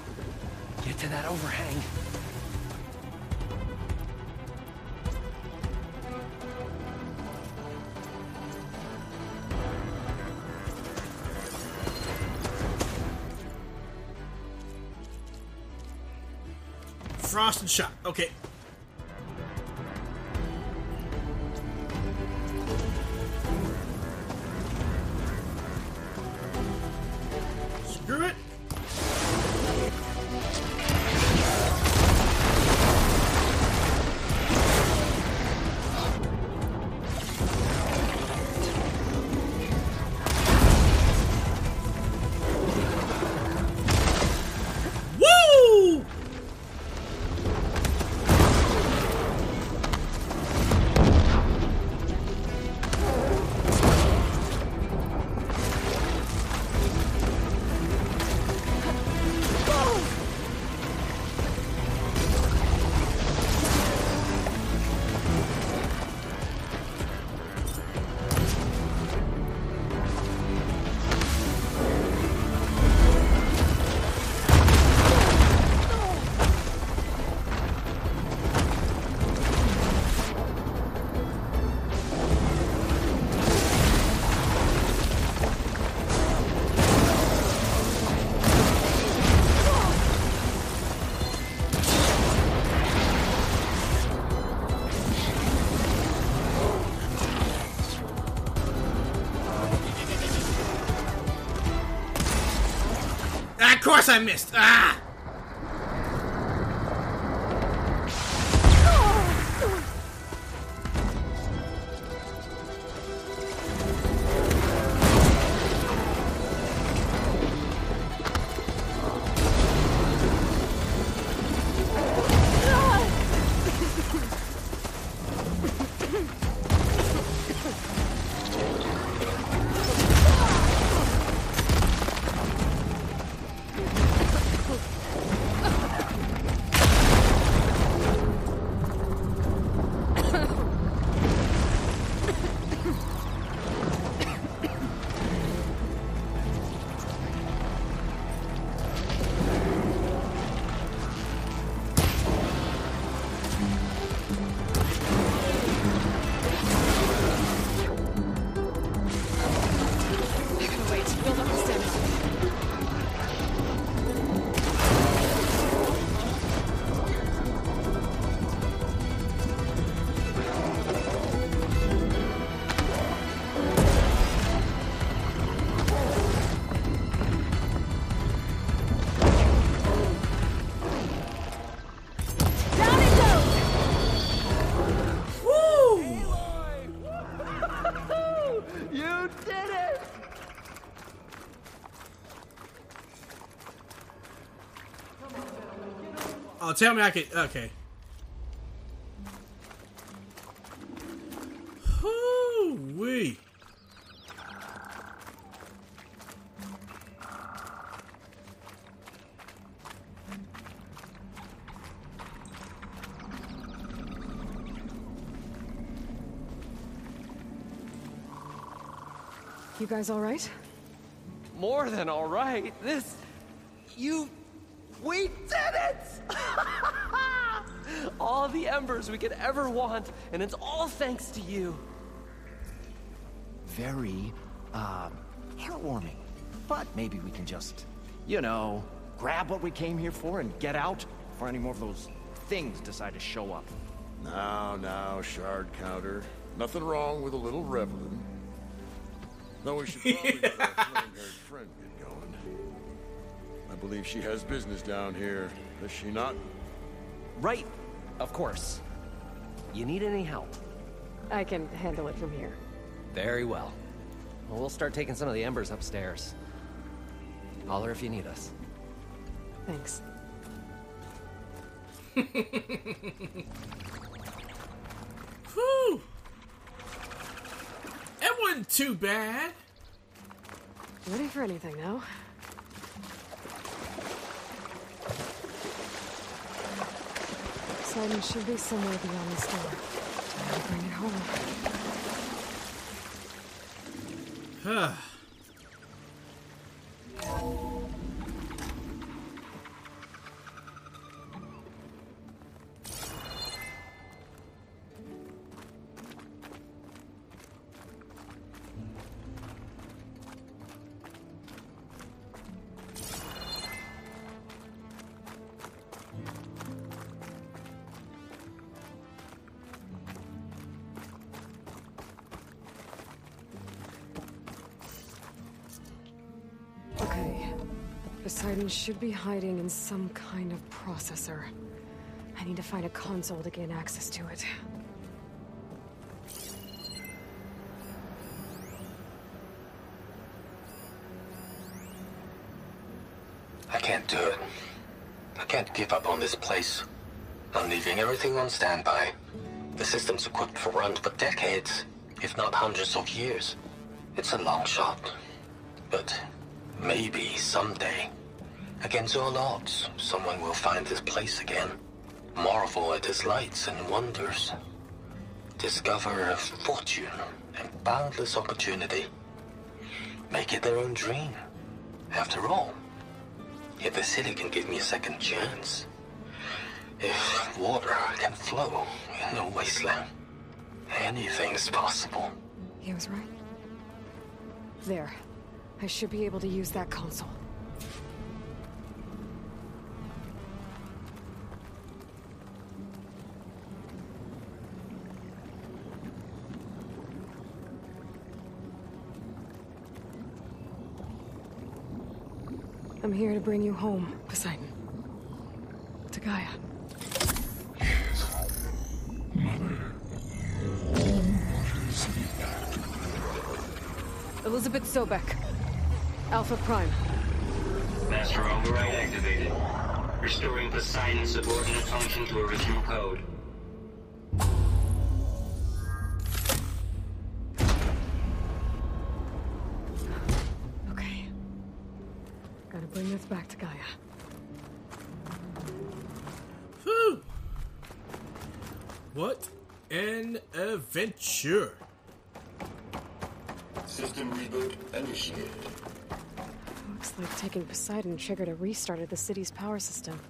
Get to that overhang. Frost and shot. Okay. Screw it. Woo! Of course I missed. Ah! Oh, tell me I can. Okay. Whoo-wee. You guys all right? More than all right. We did it! All the embers we could ever want, and it's all thanks to you. Very, heartwarming. But maybe we can just, you know, grab what we came here for and get out before any more of those things decide to show up. Now, shard counter. Nothing wrong with a little reveling. Though we should probably let our flame-haired friend get going. I believe she has business down here, does she not? Right, of course. You need any help? I can handle it from here. Very well. Well, we'll start taking some of the embers upstairs. Holler if you need us. Thanks. Whew. That wasn't too bad. Ready for anything now? Poseidon should be somewhere beyond this door. Time to bring it home. Okay. Poseidon should be hiding in some kind of processor. I need to find a console to gain access to it. I can't do it. I can't give up on this place. I'm leaving everything on standby. The system's equipped for runs for decades, if not hundreds of years. It's a long shot. But maybe someday, against all odds, someone will find this place again. Marvel at its lights and wonders. Discover a fortune and boundless opportunity. Make it their own dream. After all, if the city can give me a second chance, if water can flow in a wasteland, anything's possible. He was right. There. I should be able to use that console. I'm here to bring you home, Poseidon. To Gaia. Elisabet Sobeck. Alpha Prime. Master override activated. Restoring Poseidon's subordinate function to original code. Okay. Gotta bring this back to Gaia. Whew. What an adventure. System reboot initiated. Looks like taking Poseidon triggered a restart of the city's power system.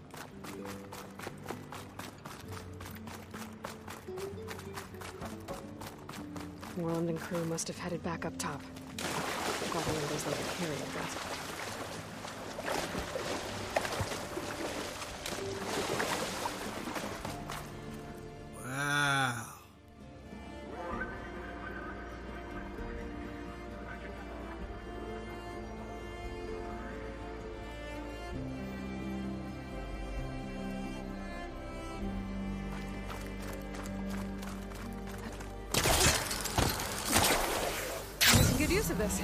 Moreland and crew must have headed back up top. Probably those like a carrier got. Wow. Good use of this.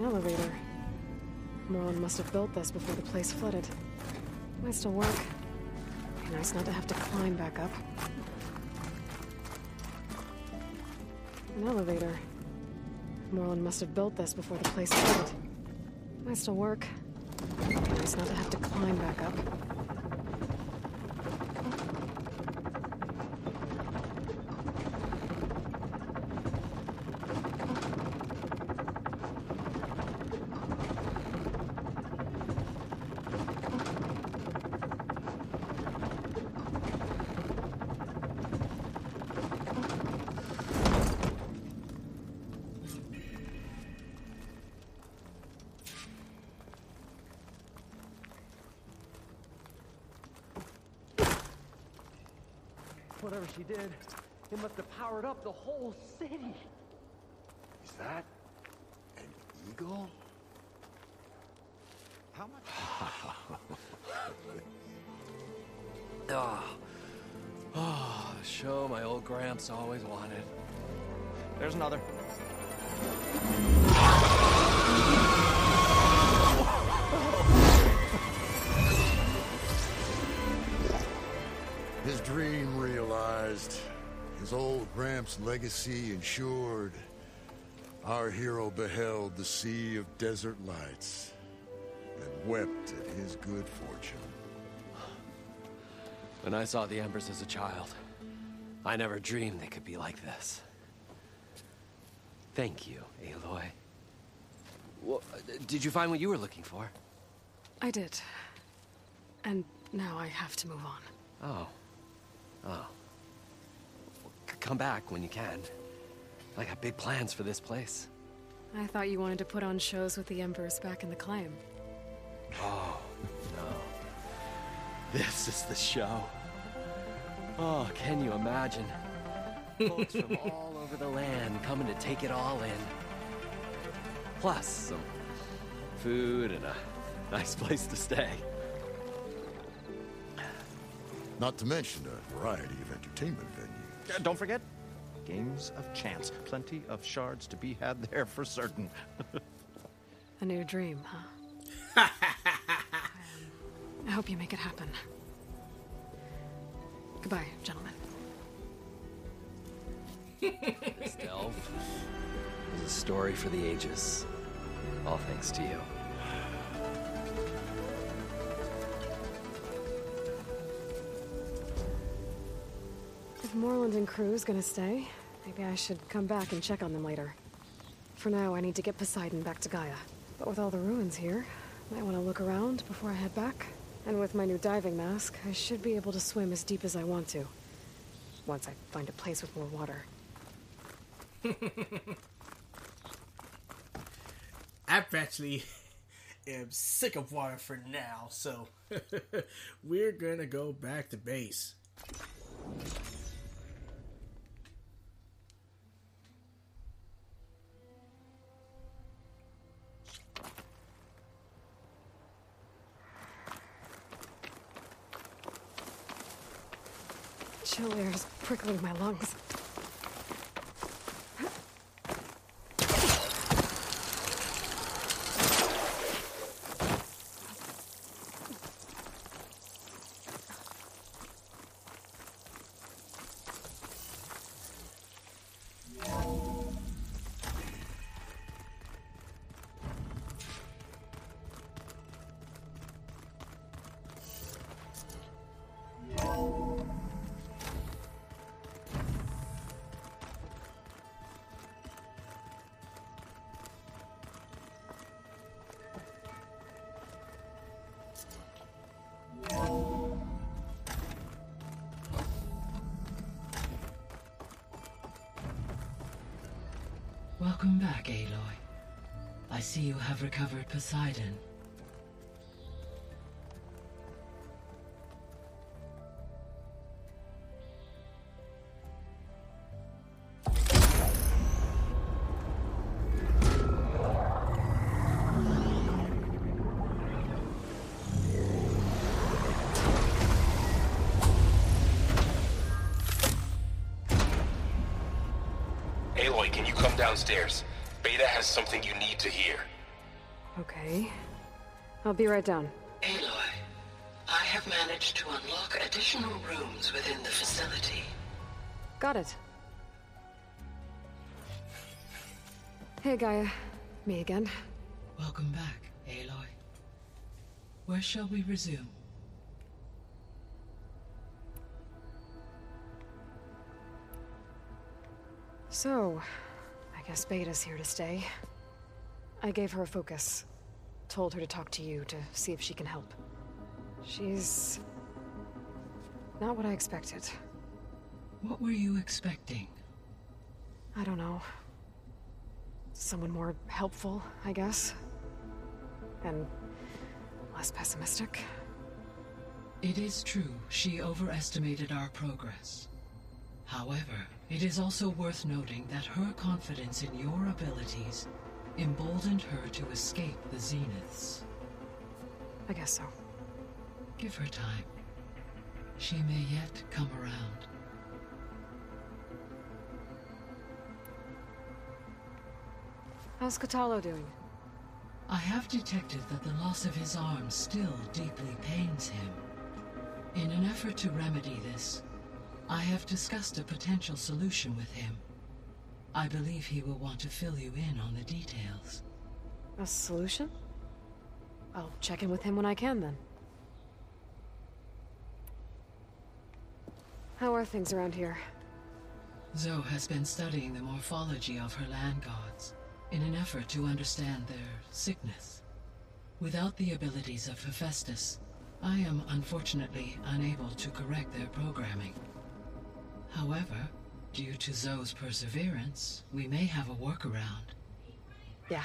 An elevator. Moreland must have built this before the place flooded. Might still work. Be nice not to have to climb back up. An elevator. Moreland must have built this before the place flooded. Might still work. Be nice not to have to climb back up. Whatever she did, it must have powered up the whole city. Is that an eagle? How much? The show my old Gramps always wanted. There's another. His dream realized. His old Gramps' legacy ensured. Our hero beheld the sea of desert lights and wept at his good fortune. When I saw the Embers as a child, I never dreamed they could be like this. Thank you, Aloy. Well, did you find what you were looking for? I did. And now I have to move on. Oh. Well, come back when you can. I got big plans for this place. I thought you wanted to put on shows with the Embers back in the claim. Oh, no. This is the show. Oh, can you imagine? Folks from all over the land coming to take it all in. Plus some food and a nice place to stay. Not to mention a variety of entertainment venues. Don't forget, games of chance. Plenty of shards to be had there for certain. A new dream, huh? I hope you make it happen. Goodbye, gentlemen. This delve is a story for the ages. All thanks to you. If Moreland and crew's gonna stay, maybe I should come back and check on them later. For now, I need to get Poseidon back to Gaia. But with all the ruins here, I might want to look around before I head back. And with my new diving mask, I should be able to swim as deep as I want to. Once I find a place with more water. I actually am sick of water for now, so we're gonna go back to base. Chill air is prickling my lungs. Welcome back, Aloy. I see you have recovered Poseidon. Aloy, can you come downstairs? Beta has something you need to hear. Okay. I'll be right down. Aloy, I have managed to unlock additional rooms within the facility. Got it. Hey, Gaia. Me again. Welcome back, Aloy. Where shall we resume? So, I guess Beta's here to stay. I gave her a focus. Told her to talk to you to see if she can help. She's not what I expected. What were you expecting? I don't know. Someone more helpful, I guess. And less pessimistic. It is true, she overestimated our progress. However, it is also worth noting that her confidence in your abilities emboldened her to escape the Zeniths. I guess so. Give her time. She may yet come around. How's Katalo doing? I have detected that the loss of his arm still deeply pains him. In an effort to remedy this, I have discussed a potential solution with him. I believe he will want to fill you in on the details. A solution? I'll check in with him when I can, then. How are things around here? Zoe has been studying the morphology of her land gods in an effort to understand their sickness. Without the abilities of Hephaestus, I am unfortunately unable to correct their programming. However, due to Zoe's perseverance, we may have a workaround. Yeah,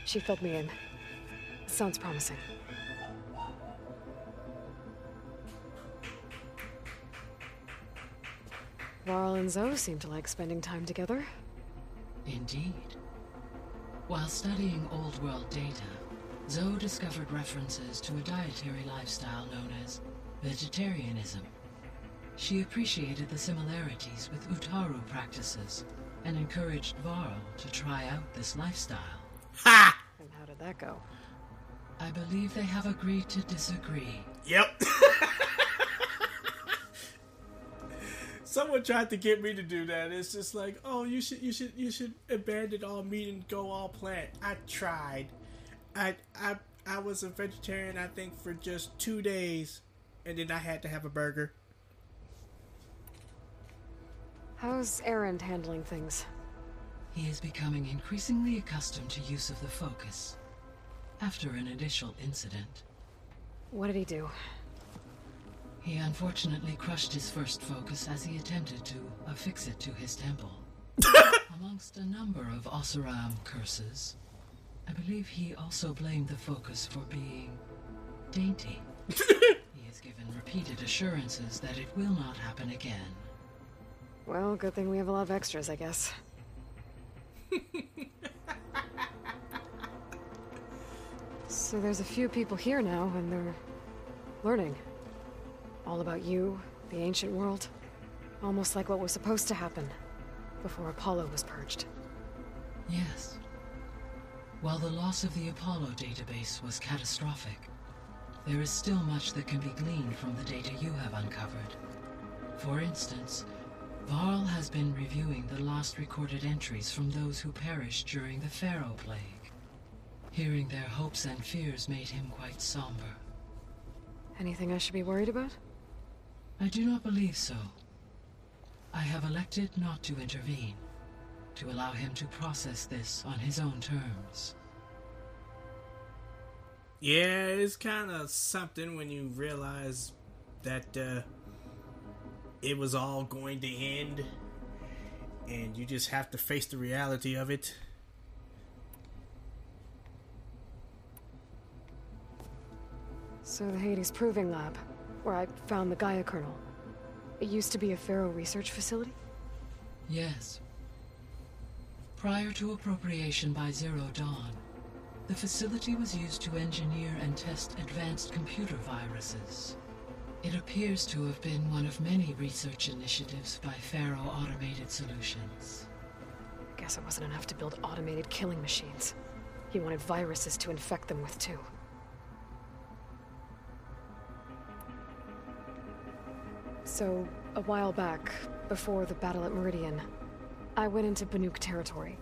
she filled me in. Sounds promising. Varl and Zoe seem to like spending time together. Indeed. While studying old world data, Zoe discovered references to a dietary lifestyle known as vegetarianism. She appreciated the similarities with Utaru practices and encouraged Varl to try out this lifestyle. Ha! And how did that go? I believe they have agreed to disagree. Yep. Someone tried to get me to do that. It's just like, oh, you should abandon all meat and go all plant. I tried. I was a vegetarian, I think, for just 2 days, and then I had to have a burger. How's Erend handling things? He is becoming increasingly accustomed to use of the focus. After an initial incident. What did he do? He unfortunately crushed his first focus as he attempted to affix it to his temple. Amongst a number of Oseram curses, I believe he also blamed the focus for being dainty. He has given repeated assurances that it will not happen again. Well, good thing we have a lot of extras, I guess. So there's a few people here now, and they're learning. All about you, the ancient world. Almost like what was supposed to happen before Apollo was purged. Yes. While the loss of the Apollo database was catastrophic, there is still much that can be gleaned from the data you have uncovered. For instance, Varl has been reviewing the last recorded entries from those who perished during the Pharaoh Plague. Hearing their hopes and fears made him quite somber. Anything I should be worried about? I do not believe so. I have elected not to intervene, to allow him to process this on his own terms. Yeah, it's kind of something when you realize that it was all going to end, and you just have to face the reality of it. So the Hades Proving Lab, where I found the Gaia kernel. It used to be a Pharaoh research facility? Yes. Prior to appropriation by Zero Dawn, the facility was used to engineer and test advanced computer viruses. It appears to have been one of many research initiatives by Pharaoh Automated Solutions. Guess it wasn't enough to build automated killing machines. He wanted viruses to infect them with, too. So, a while back, before the battle at Meridian, I went into Banuk territory.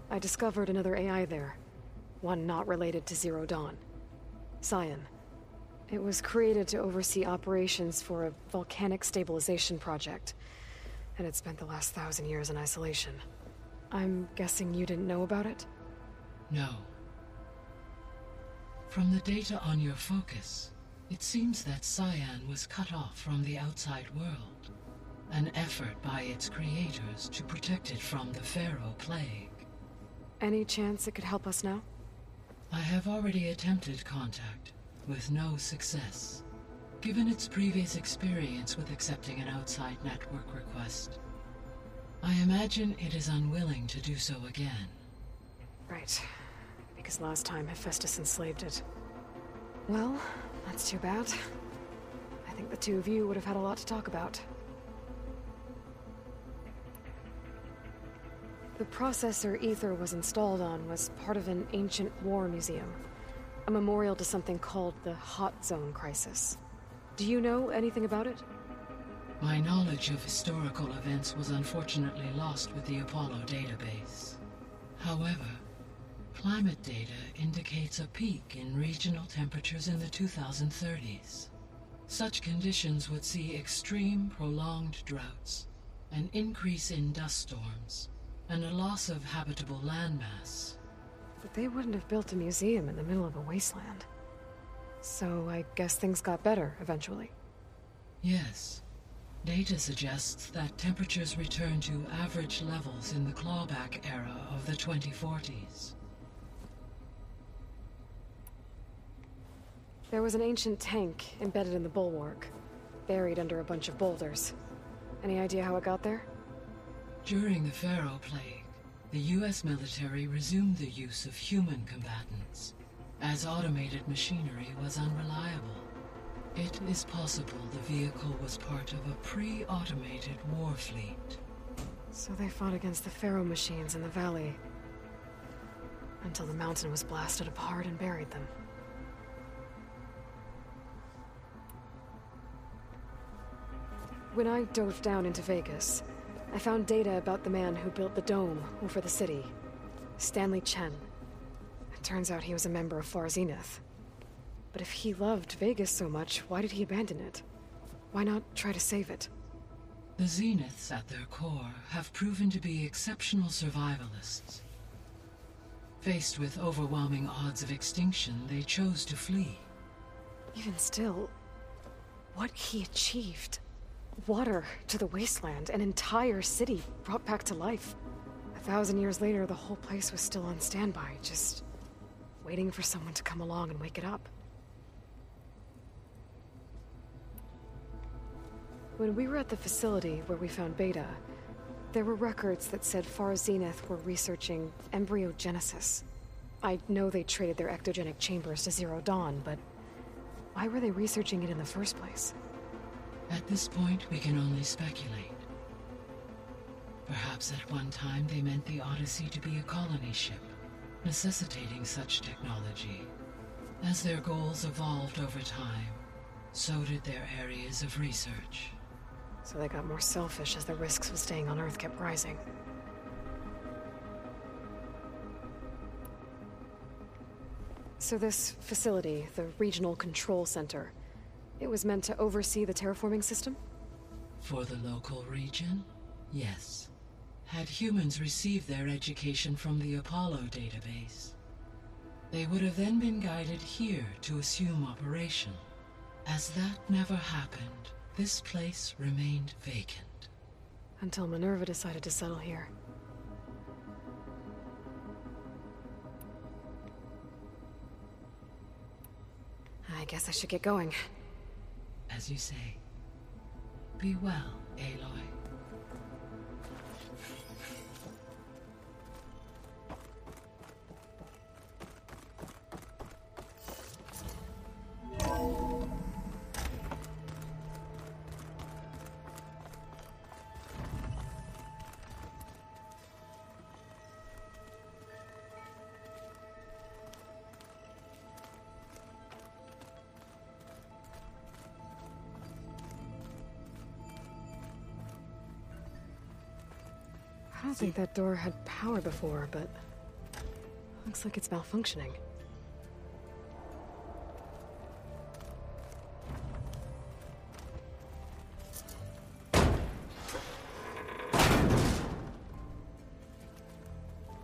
I discovered another AI there. One not related to Zero Dawn. Cyan. It was created to oversee operations for a volcanic stabilization project, and it spent the last 1,000 years in isolation. I'm guessing you didn't know about it? No. From the data on your focus, it seems that Cyan was cut off from the outside world. An effort by its creators to protect it from the Pharaoh Plague. Any chance it could help us now? I have already attempted contact, with no success. Given its previous experience with accepting an outside network request, I imagine it is unwilling to do so again. Right. Because last time Hephaestus enslaved it. Well, that's too bad. I think the two of you would have had a lot to talk about. The processor Ether was installed on was part of an ancient war museum. A memorial to something called the Hot Zone Crisis. Do you know anything about it? My knowledge of historical events was unfortunately lost with the Apollo database. However, climate data indicates a peak in regional temperatures in the 2030s. Such conditions would see extreme, prolonged droughts, an increase in dust storms, and a loss of habitable landmass. But they wouldn't have built a museum in the middle of a wasteland. So I guess things got better eventually. Yes. Data suggests that temperatures returned to average levels in the clawback era of the 2040s. There was an ancient tank embedded in the bulwark, buried under a bunch of boulders. Any idea how it got there? During the Pharaoh Plague, the U.S. military resumed the use of human combatants, as automated machinery was unreliable. It is possible the vehicle was part of a pre-automated war fleet. So they fought against the Pharaoh machines in the valley, until the mountain was blasted apart and buried them. When I dove down into Vegas, I found data about the man who built the dome over the city, Stanley Chen. It turns out he was a member of Far Zenith. But if he loved Vegas so much, why did he abandon it? Why not try to save it? The Zeniths at their core have proven to be exceptional survivalists. Faced with overwhelming odds of extinction, they chose to flee. Even still, what he achieved. Water to the wasteland, an entire city brought back to life. 1,000 years later, the whole place was still on standby, just waiting for someone to come along and wake it up. When we were at the facility where we found Beta, there were records that said Far Zenith were researching embryogenesis. I know they traded their ectogenic chambers to Zero Dawn, but why were they researching it in the first place? At this point, we can only speculate. Perhaps at one time they meant the Odyssey to be a colony ship, necessitating such technology. As their goals evolved over time, so did their areas of research. So they got more selfish as the risks of staying on Earth kept rising. So this facility, the Regional Control Center, it was meant to oversee the terraforming system? For the local region, yes. Had humans received their education from the Apollo database, they would have then been guided here to assume operation. As that never happened, this place remained vacant. Until Minerva decided to settle here. I guess I should get going. As you say. Be well, Aloy. don't think that door had power before, but looks like it's malfunctioning.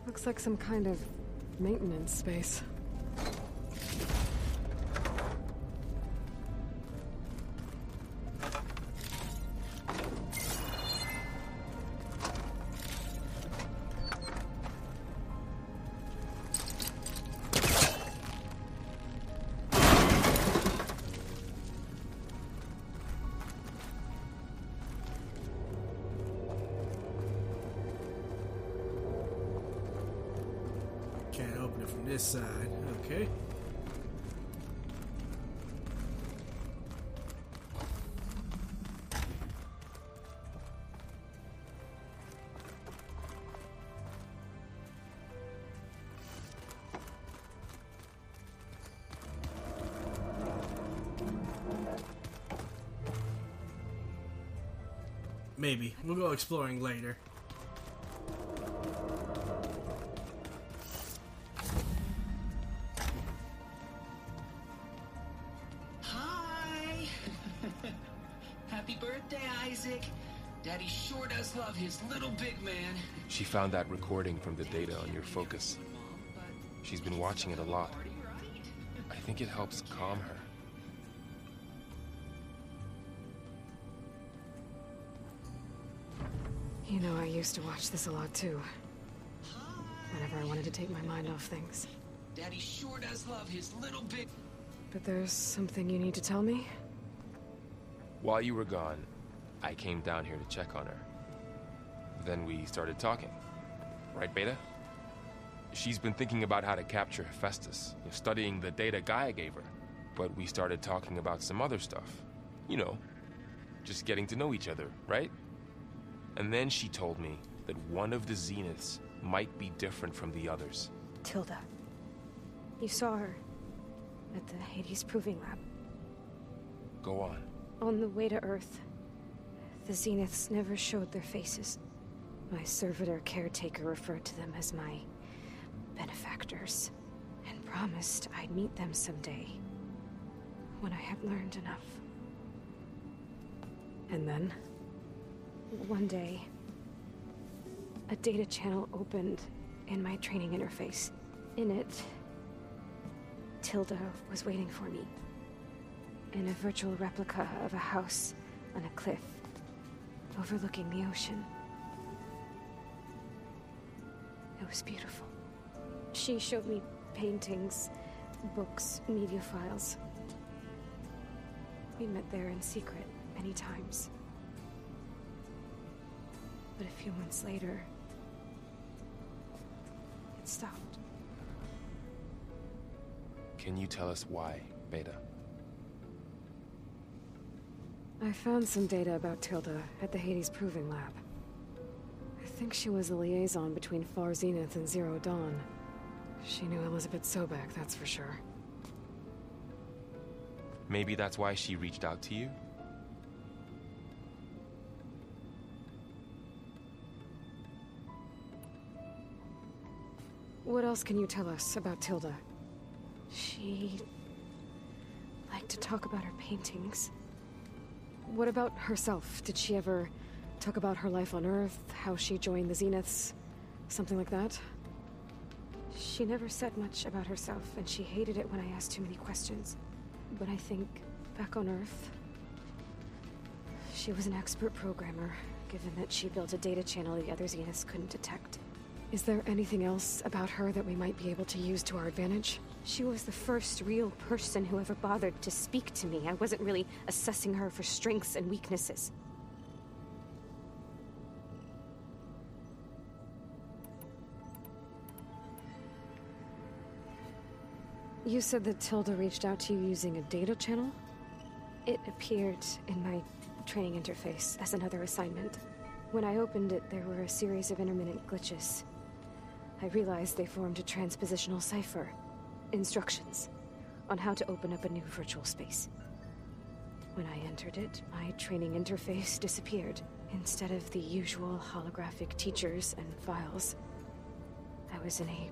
Looks like some kind of maintenance space. Can't open it from this side. Okay. Maybe. We'll go exploring later. Hi! Happy birthday, Isaac. Daddy sure does love his little big man. She found that recording from the data on your focus. She's been watching it a lot. I think it helps calm her. You know, I used to watch this a lot too. Whenever I wanted to take my mind off things. Daddy sure does love his little big... But there's something you need to tell me? While you were gone, I came down here to check on her. Then we started talking. Right, Beta? She's been thinking about how to capture Hephaestus, studying the data Gaia gave her. But we started talking about some other stuff. You know, just getting to know each other, right? And then she told me that one of the Zeniths might be different from the others. Tilda. You saw her at the Hades Proving Lab. Go on. On the way to Earth, the Zeniths never showed their faces. My servitor caretaker referred to them as my benefactors, and promised I'd meet them someday, when I had learned enough. And then, one day, a data channel opened in my training interface. In it, Tilda was waiting for me. In a virtual replica of a house on a cliff, overlooking the ocean. It was beautiful. She showed me paintings, books, media files. We met there in secret many times. But a few months later, it stopped. Can you tell us why, Beta? I found some data about Tilda at the Hades Proving Lab. I think she was a liaison between Far Zenith and Zero Dawn. She knew Elisabet Sobeck, that's for sure. Maybe that's why she reached out to you? What else can you tell us about Tilda? She liked to talk about her paintings. What about herself? Did she ever talk about her life on Earth, how she joined the Zeniths, something like that? She never said much about herself, and she hated it when I asked too many questions. But I think, back on Earth, she was an expert programmer, given that she built a data channel the other Zeniths couldn't detect. Is there anything else about her that we might be able to use to our advantage? She was the first real person who ever bothered to speak to me. I wasn't really assessing her for strengths and weaknesses. You said that Tilda reached out to you using a data channel? It appeared in my training interface as another assignment. When I opened it, there were a series of intermittent glitches. I realized they formed a transpositional cipher. Instructions on how to open up a new virtual space. When I entered it, my training interface disappeared. Instead of the usual holographic teachers and files, I was in a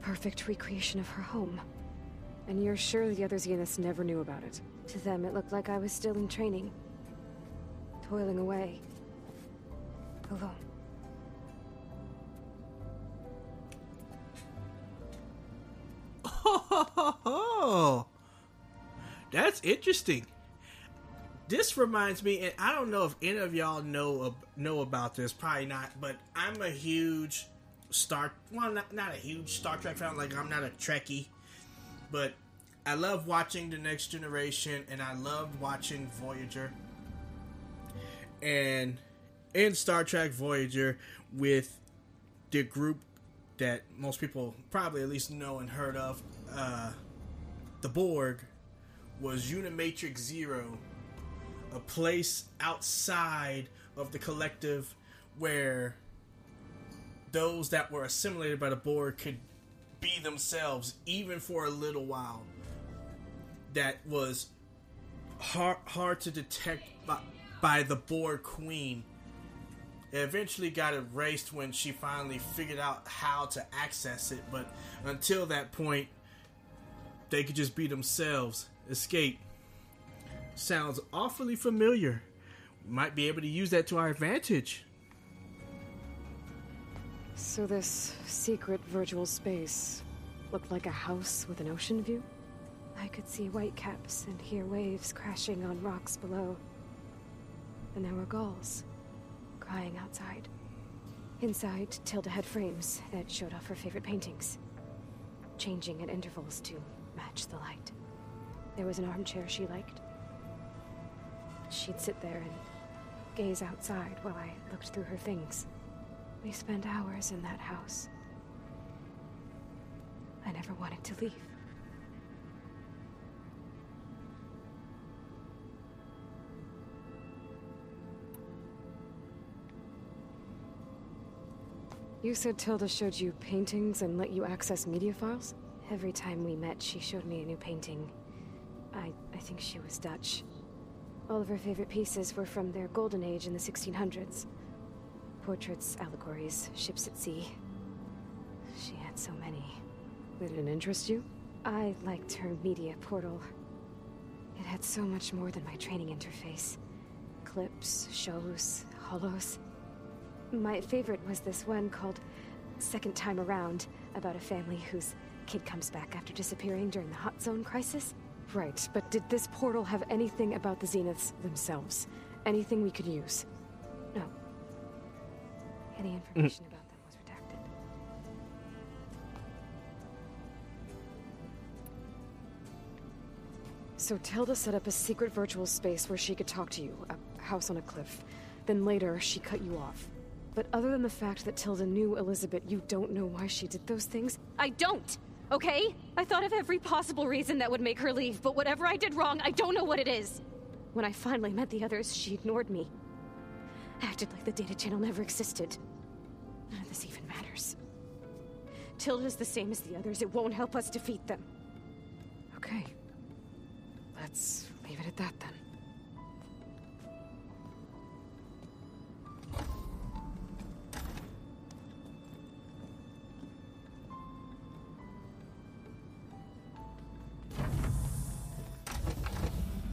perfect recreation of her home. And you're sure the other Zeniths never knew about it? To them, it looked like I was still in training, toiling away, alone. Oh, that's interesting. This reminds me, and I don't know if any of y'all know about this. Probably not, but I'm a huge not a huge Star Trek fan. Like, I'm not a Trekkie, but I love watching The Next Generation, and I loved watching Voyager. And in Star Trek Voyager, with the group that most people probably at least know and heard of, the Borg, was Unimatrix Zero, a place outside of the collective where those that were assimilated by the Borg could be themselves, even for a little while. That was hard to detect by the Borg Queen. It eventually got erased when she finally figured out how to access it, but until that point, they could just be themselves. Escape. Sounds awfully familiar. We might be able to use that to our advantage. So this secret virtual space looked like a house with an ocean view? I could see whitecaps and hear waves crashing on rocks below. And there were gulls crying outside. Inside, Tilda had frames that showed off her favorite paintings, changing at intervals to match the light. There was an armchair she liked. She'd sit there and gaze outside while I looked through her things. We spent hours in that house. I never wanted to leave. You said Tilda showed you paintings and let you access media files? Every time we met, she showed me a new painting. I think she was Dutch. All of her favorite pieces were from their golden age in the 1600s. Portraits, allegories, ships at sea. She had so many. Did it interest you? I liked her media portal. It had so much more than my training interface. Clips, shows, holos. My favorite was this one called Second Time Around, about a family whose kid comes back after disappearing during the Hot Zone crisis. Right, but did this portal have anything about the Zeniths themselves? Anything we could use? No. Any information about them was redacted. So Tilda set up a secret virtual space where she could talk to you, a house on a cliff. Then later, she cut you off. But other than the fact that Tilda knew Elisabet, you don't know why she did those things? I don't! Okay? I thought of every possible reason that would make her leave, but whatever I did wrong, I don't know what it is. When I finally met the others, she ignored me. Acted like the data channel never existed. None of this even matters. Tilda's the same as the others. It won't help us defeat them. Okay. Let's leave it at that then.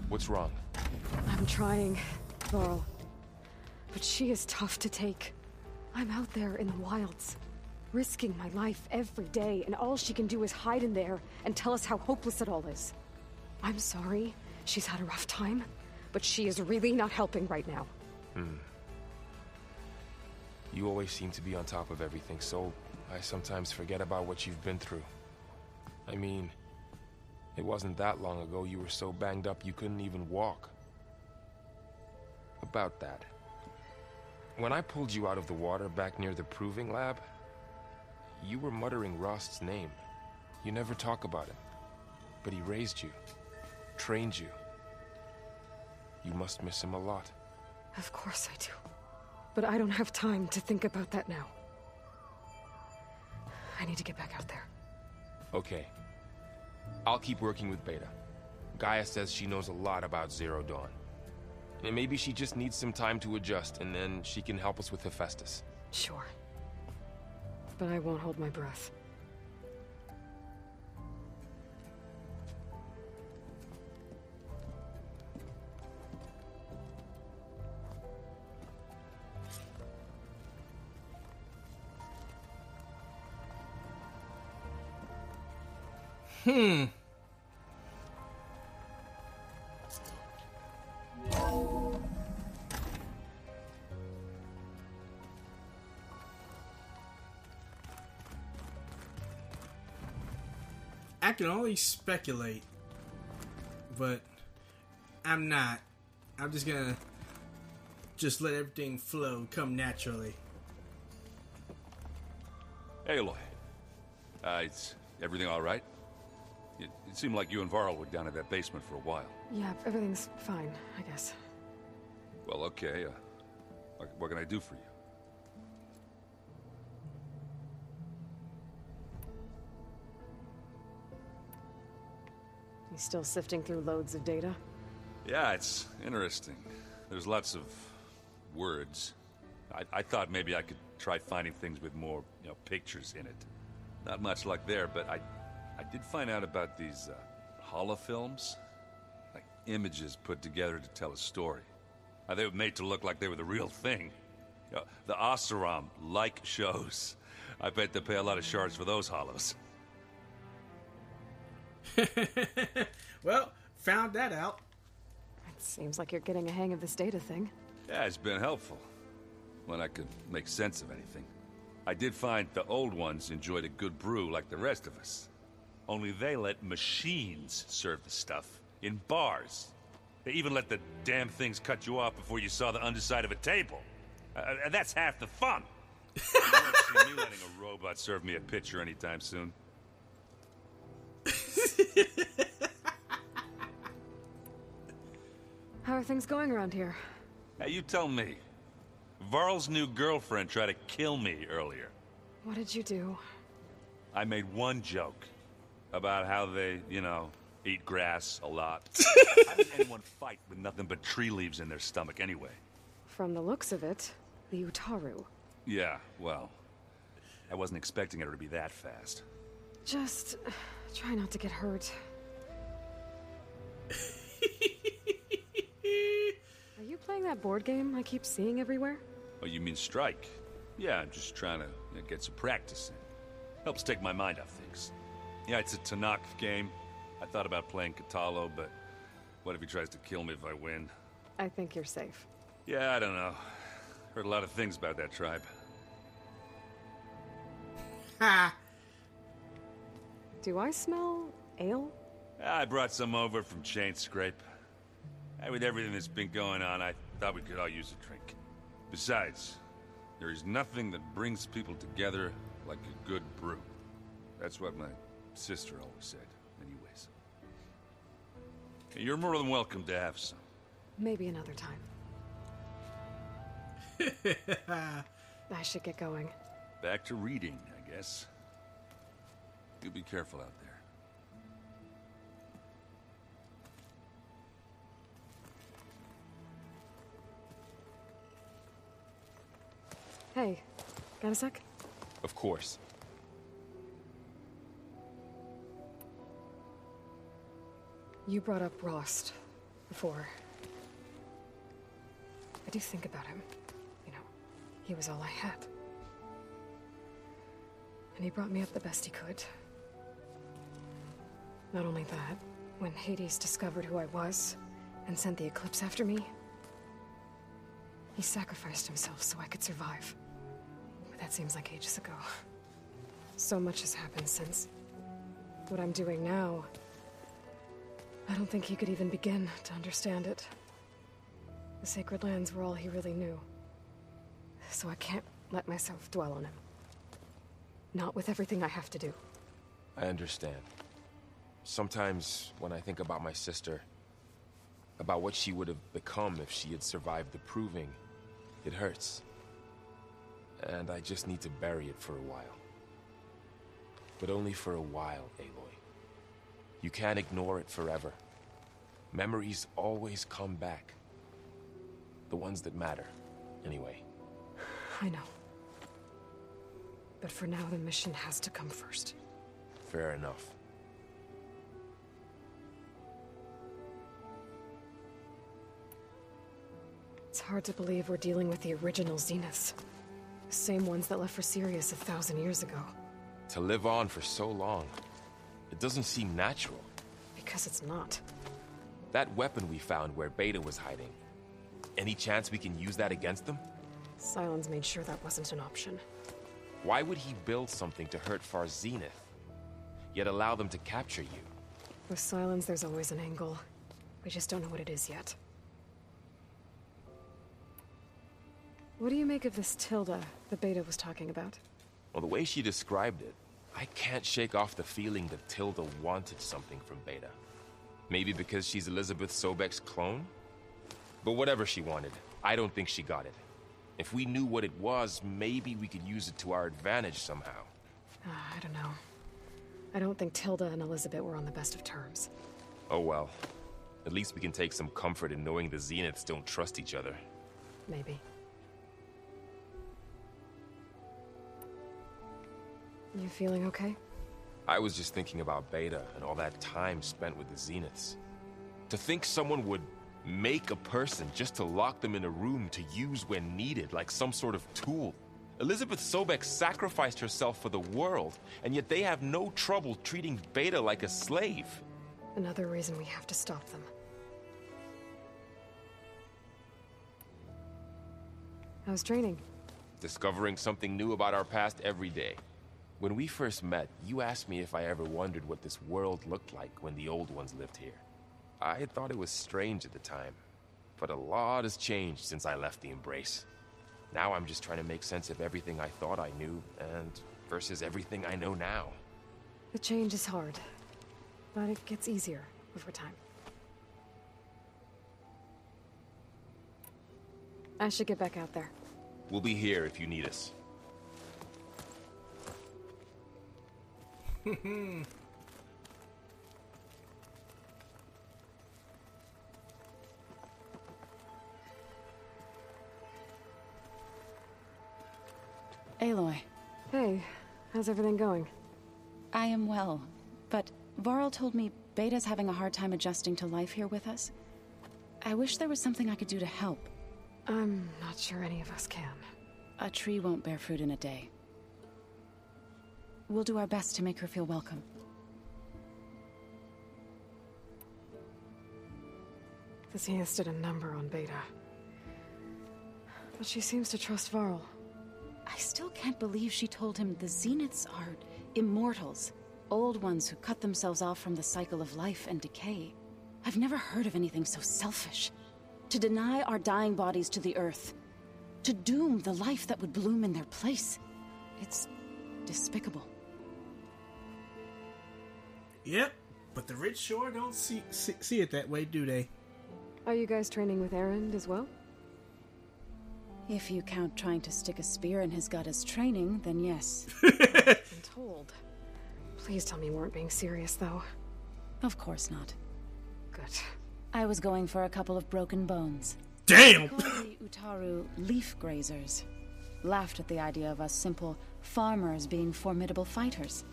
What's wrong? I'm trying, Varl. But she is tough to take. I'm out there in the wilds, risking my life every day, and all she can do is hide in there and tell us how hopeless it all is. I'm sorry, she's had a rough time, but she is really not helping right now. You always seem to be on top of everything, so I sometimes forget about what you've been through. I mean, it wasn't that long ago you were so banged up you couldn't even walk. About that. When I pulled you out of the water back near the proving lab, you were muttering Rost's name. You never talk about him. But he raised you, trained you. You must miss him a lot. Of course I do. But I don't have time to think about that now. I need to get back out there. Okay. I'll keep working with Beta. Gaia says she knows a lot about Zero Dawn. And maybe she just needs some time to adjust, and then she can help us with Hephaestus. Sure. But I won't hold my breath. I can only speculate, but I'm not. I'm just gonna let everything flow, come naturally. Hey, Aloy. Is everything all right? It seemed like you and Varl were down in that basement for a while. Yeah, everything's fine, I guess. Well, okay. What can I do for you? You still sifting through loads of data? Yeah, it's interesting. There's lots of words. I thought maybe I could try finding things with more, pictures in it. Not much luck there, but I did find out about these holofilms. Like images put together to tell a story. They were made to look like they were the real thing. The Oseram-like shows. I bet they pay a lot of shards for those hollows. Well, found that out. It seems like you're getting a hang of this data thing. Yeah, it's been helpful. When I could make sense of anything. I did find the old ones enjoyed a good brew like the rest of us. Only they let machines serve the stuff in bars. They even let the damn things cut you off before you saw the underside of a table. That's half the fun. You won't see me letting a robot serve me a pitcher anytime soon. How are things going around here? Hey, you tell me. Varl's new girlfriend tried to kill me earlier. What did you do? I made one joke about how they, eat grass a lot. How does anyone fight with nothing but tree leaves in their stomach anyway? From the looks of it, the Utaru. Yeah, well, I wasn't expecting her to be that fast. Just try not to get hurt. Are you playing that board game I keep seeing everywhere? Oh, you mean Strike? Yeah, I'm just trying to get some practice in. Helps take my mind off things. Yeah, it's a Tanakh game. I thought about playing Katalo, but what if he tries to kill me if I win? I think you're safe. Yeah, I don't know. Heard a lot of things about that tribe. Ha! Do I smell ale? I brought some over from Chain Scrape. With everything that's been going on, I thought we could all use a drink. Besides, there is nothing that brings people together like a good brew. That's what my sister always said, anyways. You're more than welcome to have some. Maybe another time. I should get going. Back to reading, I guess. You be careful out there. Hey, got a sec? Of course. You brought up Rost before. I do think about him. He was all I had. And he brought me up the best he could. Not only that, when Hades discovered who I was and sent the Eclipse after me, he sacrificed himself so I could survive. But that seems like ages ago. So much has happened since. What I'm doing now, I don't think he could even begin to understand it. The Sacred Lands were all he really knew. So I can't let myself dwell on him. Not with everything I have to do. I understand. Sometimes when I think about my sister, about what she would have become if she had survived the Proving, it hurts. And I just need to bury it for a while. But only for a while, Aloy. You can't ignore it forever. Memories always come back. The ones that matter, anyway. I know. But for now, the mission has to come first. Fair enough. It's hard to believe we're dealing with the original Zeniths. The same ones that left for Sirius 1,000 years ago. To live on for so long, it doesn't seem natural. Because it's not. That weapon we found where Beta was hiding. Any chance we can use that against them? Sylens made sure that wasn't an option. Why would he build something to hurt Far's Zenith, yet allow them to capture you? With Sylens, there's always an angle. We just don't know what it is yet. What do you make of this Tilda that Beta was talking about? Well, the way she described it, I can't shake off the feeling that Tilda wanted something from Beta. Maybe because she's Elisabet Sobeck's clone? But whatever she wanted, I don't think she got it. If we knew what it was, maybe we could use it to our advantage somehow. I don't know. I don't think Tilda and Elisabet were on the best of terms. Oh well. At least we can take some comfort in knowing the Zeniths don't trust each other. Maybe. You feeling okay? I was just thinking about Beta and all that time spent with the Zeniths. To think someone would make a person just to lock them in a room to use when needed, like some sort of tool. Elisabet Sobeck sacrificed herself for the world, and yet they have no trouble treating Beta like a slave. Another reason we have to stop them. How's training? Discovering something new about our past every day. When we first met, you asked me if I ever wondered what this world looked like when the old ones lived here. I had thought it was strange at the time, but a lot has changed since I left the Embrace. Now I'm just trying to make sense of everything I thought I knew, and versus everything I know now. The change is hard, but it gets easier over time. I should get back out there. We'll be here if you need us. Aloy. Hey, how's everything going? I am well, but Varl told me Beta's having a hard time adjusting to life here with us. I wish there was something I could do to help. I'm not sure any of us can. A tree won't bear fruit in a day. We'll do our best to make her feel welcome. The Zeniths did a number on Beta. But she seems to trust Varl. I still can't believe she told him the Zeniths are immortals. Old ones who cut themselves off from the cycle of life and decay. I've never heard of anything so selfish. To deny our dying bodies to the earth. To doom the life that would bloom in their place. It's despicable. Yep, but the rich sure don't see it that way, do they? Are you guys training with Erend as well? If you count trying to stick a spear in his gut as training, then yes. I'm told. Please tell me you weren't being serious, though. Of course not. Good. I was going for a couple of broken bones. Damn! The Utaru leaf grazers laughed at the idea of us simple farmers being formidable fighters.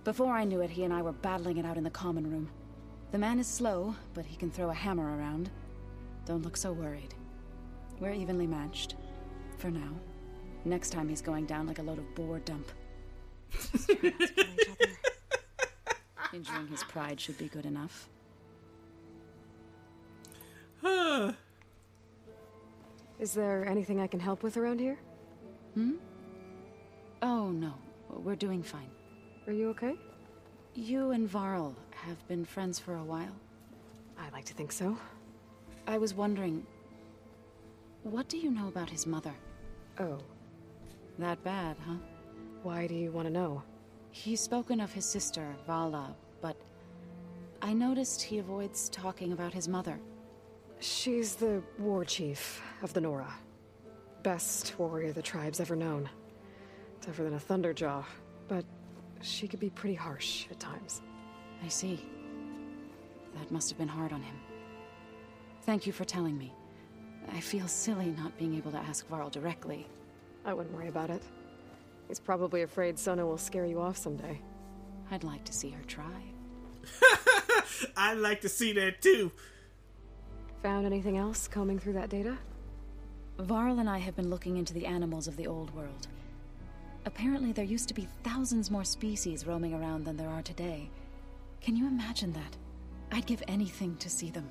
Before I knew it, he and I were battling it out in the common room. The man is slow, but he can throw a hammer around. Don't look so worried. We're evenly matched. For now. Next time he's going down like a load of boar dump. Just try not to kill each other. Injuring his pride should be good enough. Is there anything I can help with around here? Oh, no. We're doing fine. Are you okay? You and Varl have been friends for a while. I like to think so. I was wondering, what do you know about his mother? Oh. That bad, huh? Why do you want to know? He's spoken of his sister, Vala, but I noticed he avoids talking about his mother. She's the war chief of the Nora. Best warrior the tribe's ever known. Tougher than a Thunderjaw, but she could be pretty harsh at times. I see. That must have been hard on him. Thank you for telling me. I feel silly not being able to ask Varl directly. I wouldn't worry about it. He's probably afraid Sona will scare you off someday. I'd like to see her try. I'd like to see that too. Found anything else combing through that data? Varl and I have been looking into the animals of the old world. Apparently there used to be thousands more species roaming around than there are today. Can you imagine that? I'd give anything to see them,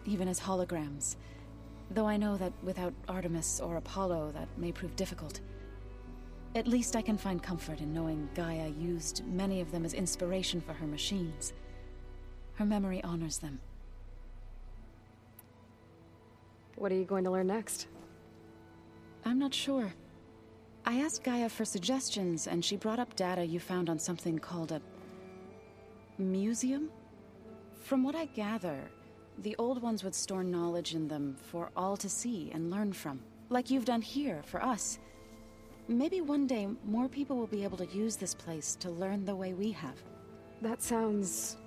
even as holograms. Though I know that without Artemis or Apollo, that may prove difficult. At least I can find comfort in knowing Gaia used many of them as inspiration for her machines. Her memory honors them. What are you going to learn next? I'm not sure. I asked Gaia for suggestions, and she brought up data you found on something called a museum? From what I gather, the old ones would store knowledge in them for all to see and learn from, like you've done here for us. Maybe one day more people will be able to use this place to learn the way we have. That sounds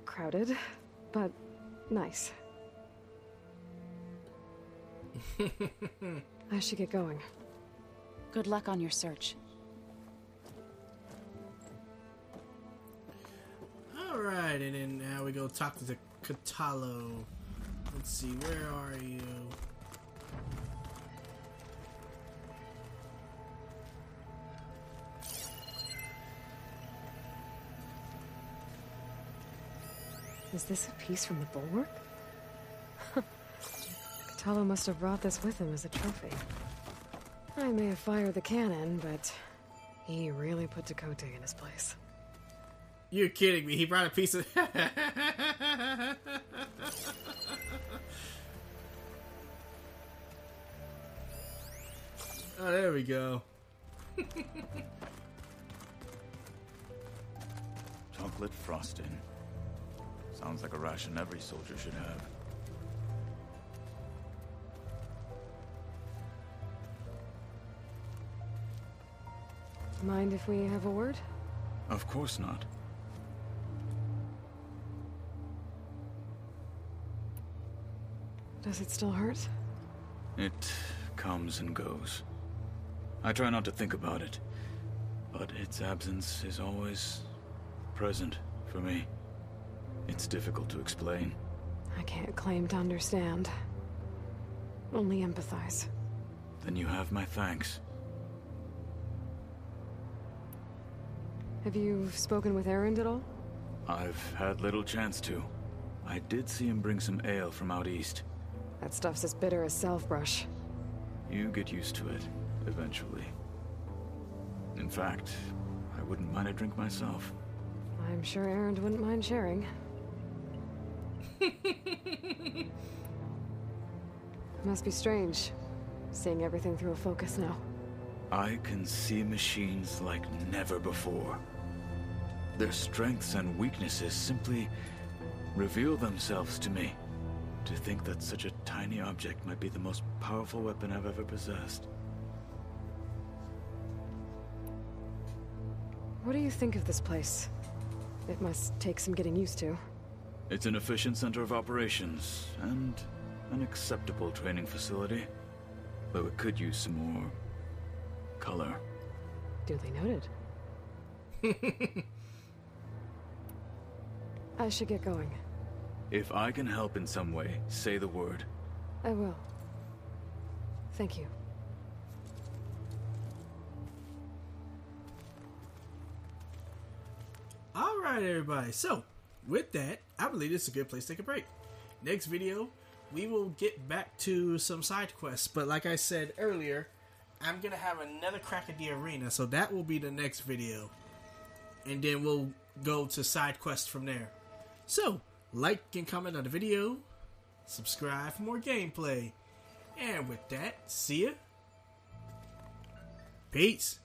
crowded, but nice. I should get going. Good luck on your search. Alright, and then now we go talk to the Katalo. Let's see, where are you? Is this a piece from the bulwark? Katalo must have brought this with him as a trophy. I may have fired the cannon, but he really put Tekote in his place. You're kidding me. He brought a piece of... Oh, there we go. Chocolate frosting. Sounds like a ration every soldier should have. Mind if we have a word? Of course not. Does it still hurt? It comes and goes. I try not to think about it, but its absence is always present for me. It's difficult to explain. I can't claim to understand. Only empathize. Then you have my thanks. Have you spoken with Erend at all? I've had little chance to. I did see him bring some ale from out east. That stuff's as bitter as self-brush. You get used to it, eventually. In fact, I wouldn't mind a drink myself. I'm sure Erend wouldn't mind sharing. Must be strange, seeing everything through a focus now. I can see machines like never before. Their strengths and weaknesses simply reveal themselves to me. To think that such a tiny object might be the most powerful weapon I've ever possessed. What do you think of this place? It must take some getting used to. It's an efficient center of operations, and an acceptable training facility. Though it could use some more color. Duly noted. I should get going. If I can help in some way, say the word. I will. Thank you. Alright, everybody. So, with that, I believe this is a good place to take a break. Next video, we will get back to some side quests. But like I said earlier, I'm going to have another crack at the arena. So that will be the next video. And then we'll go to side quests from there. So, like and comment on the video. Subscribe for more gameplay. And with that, see ya. Peace.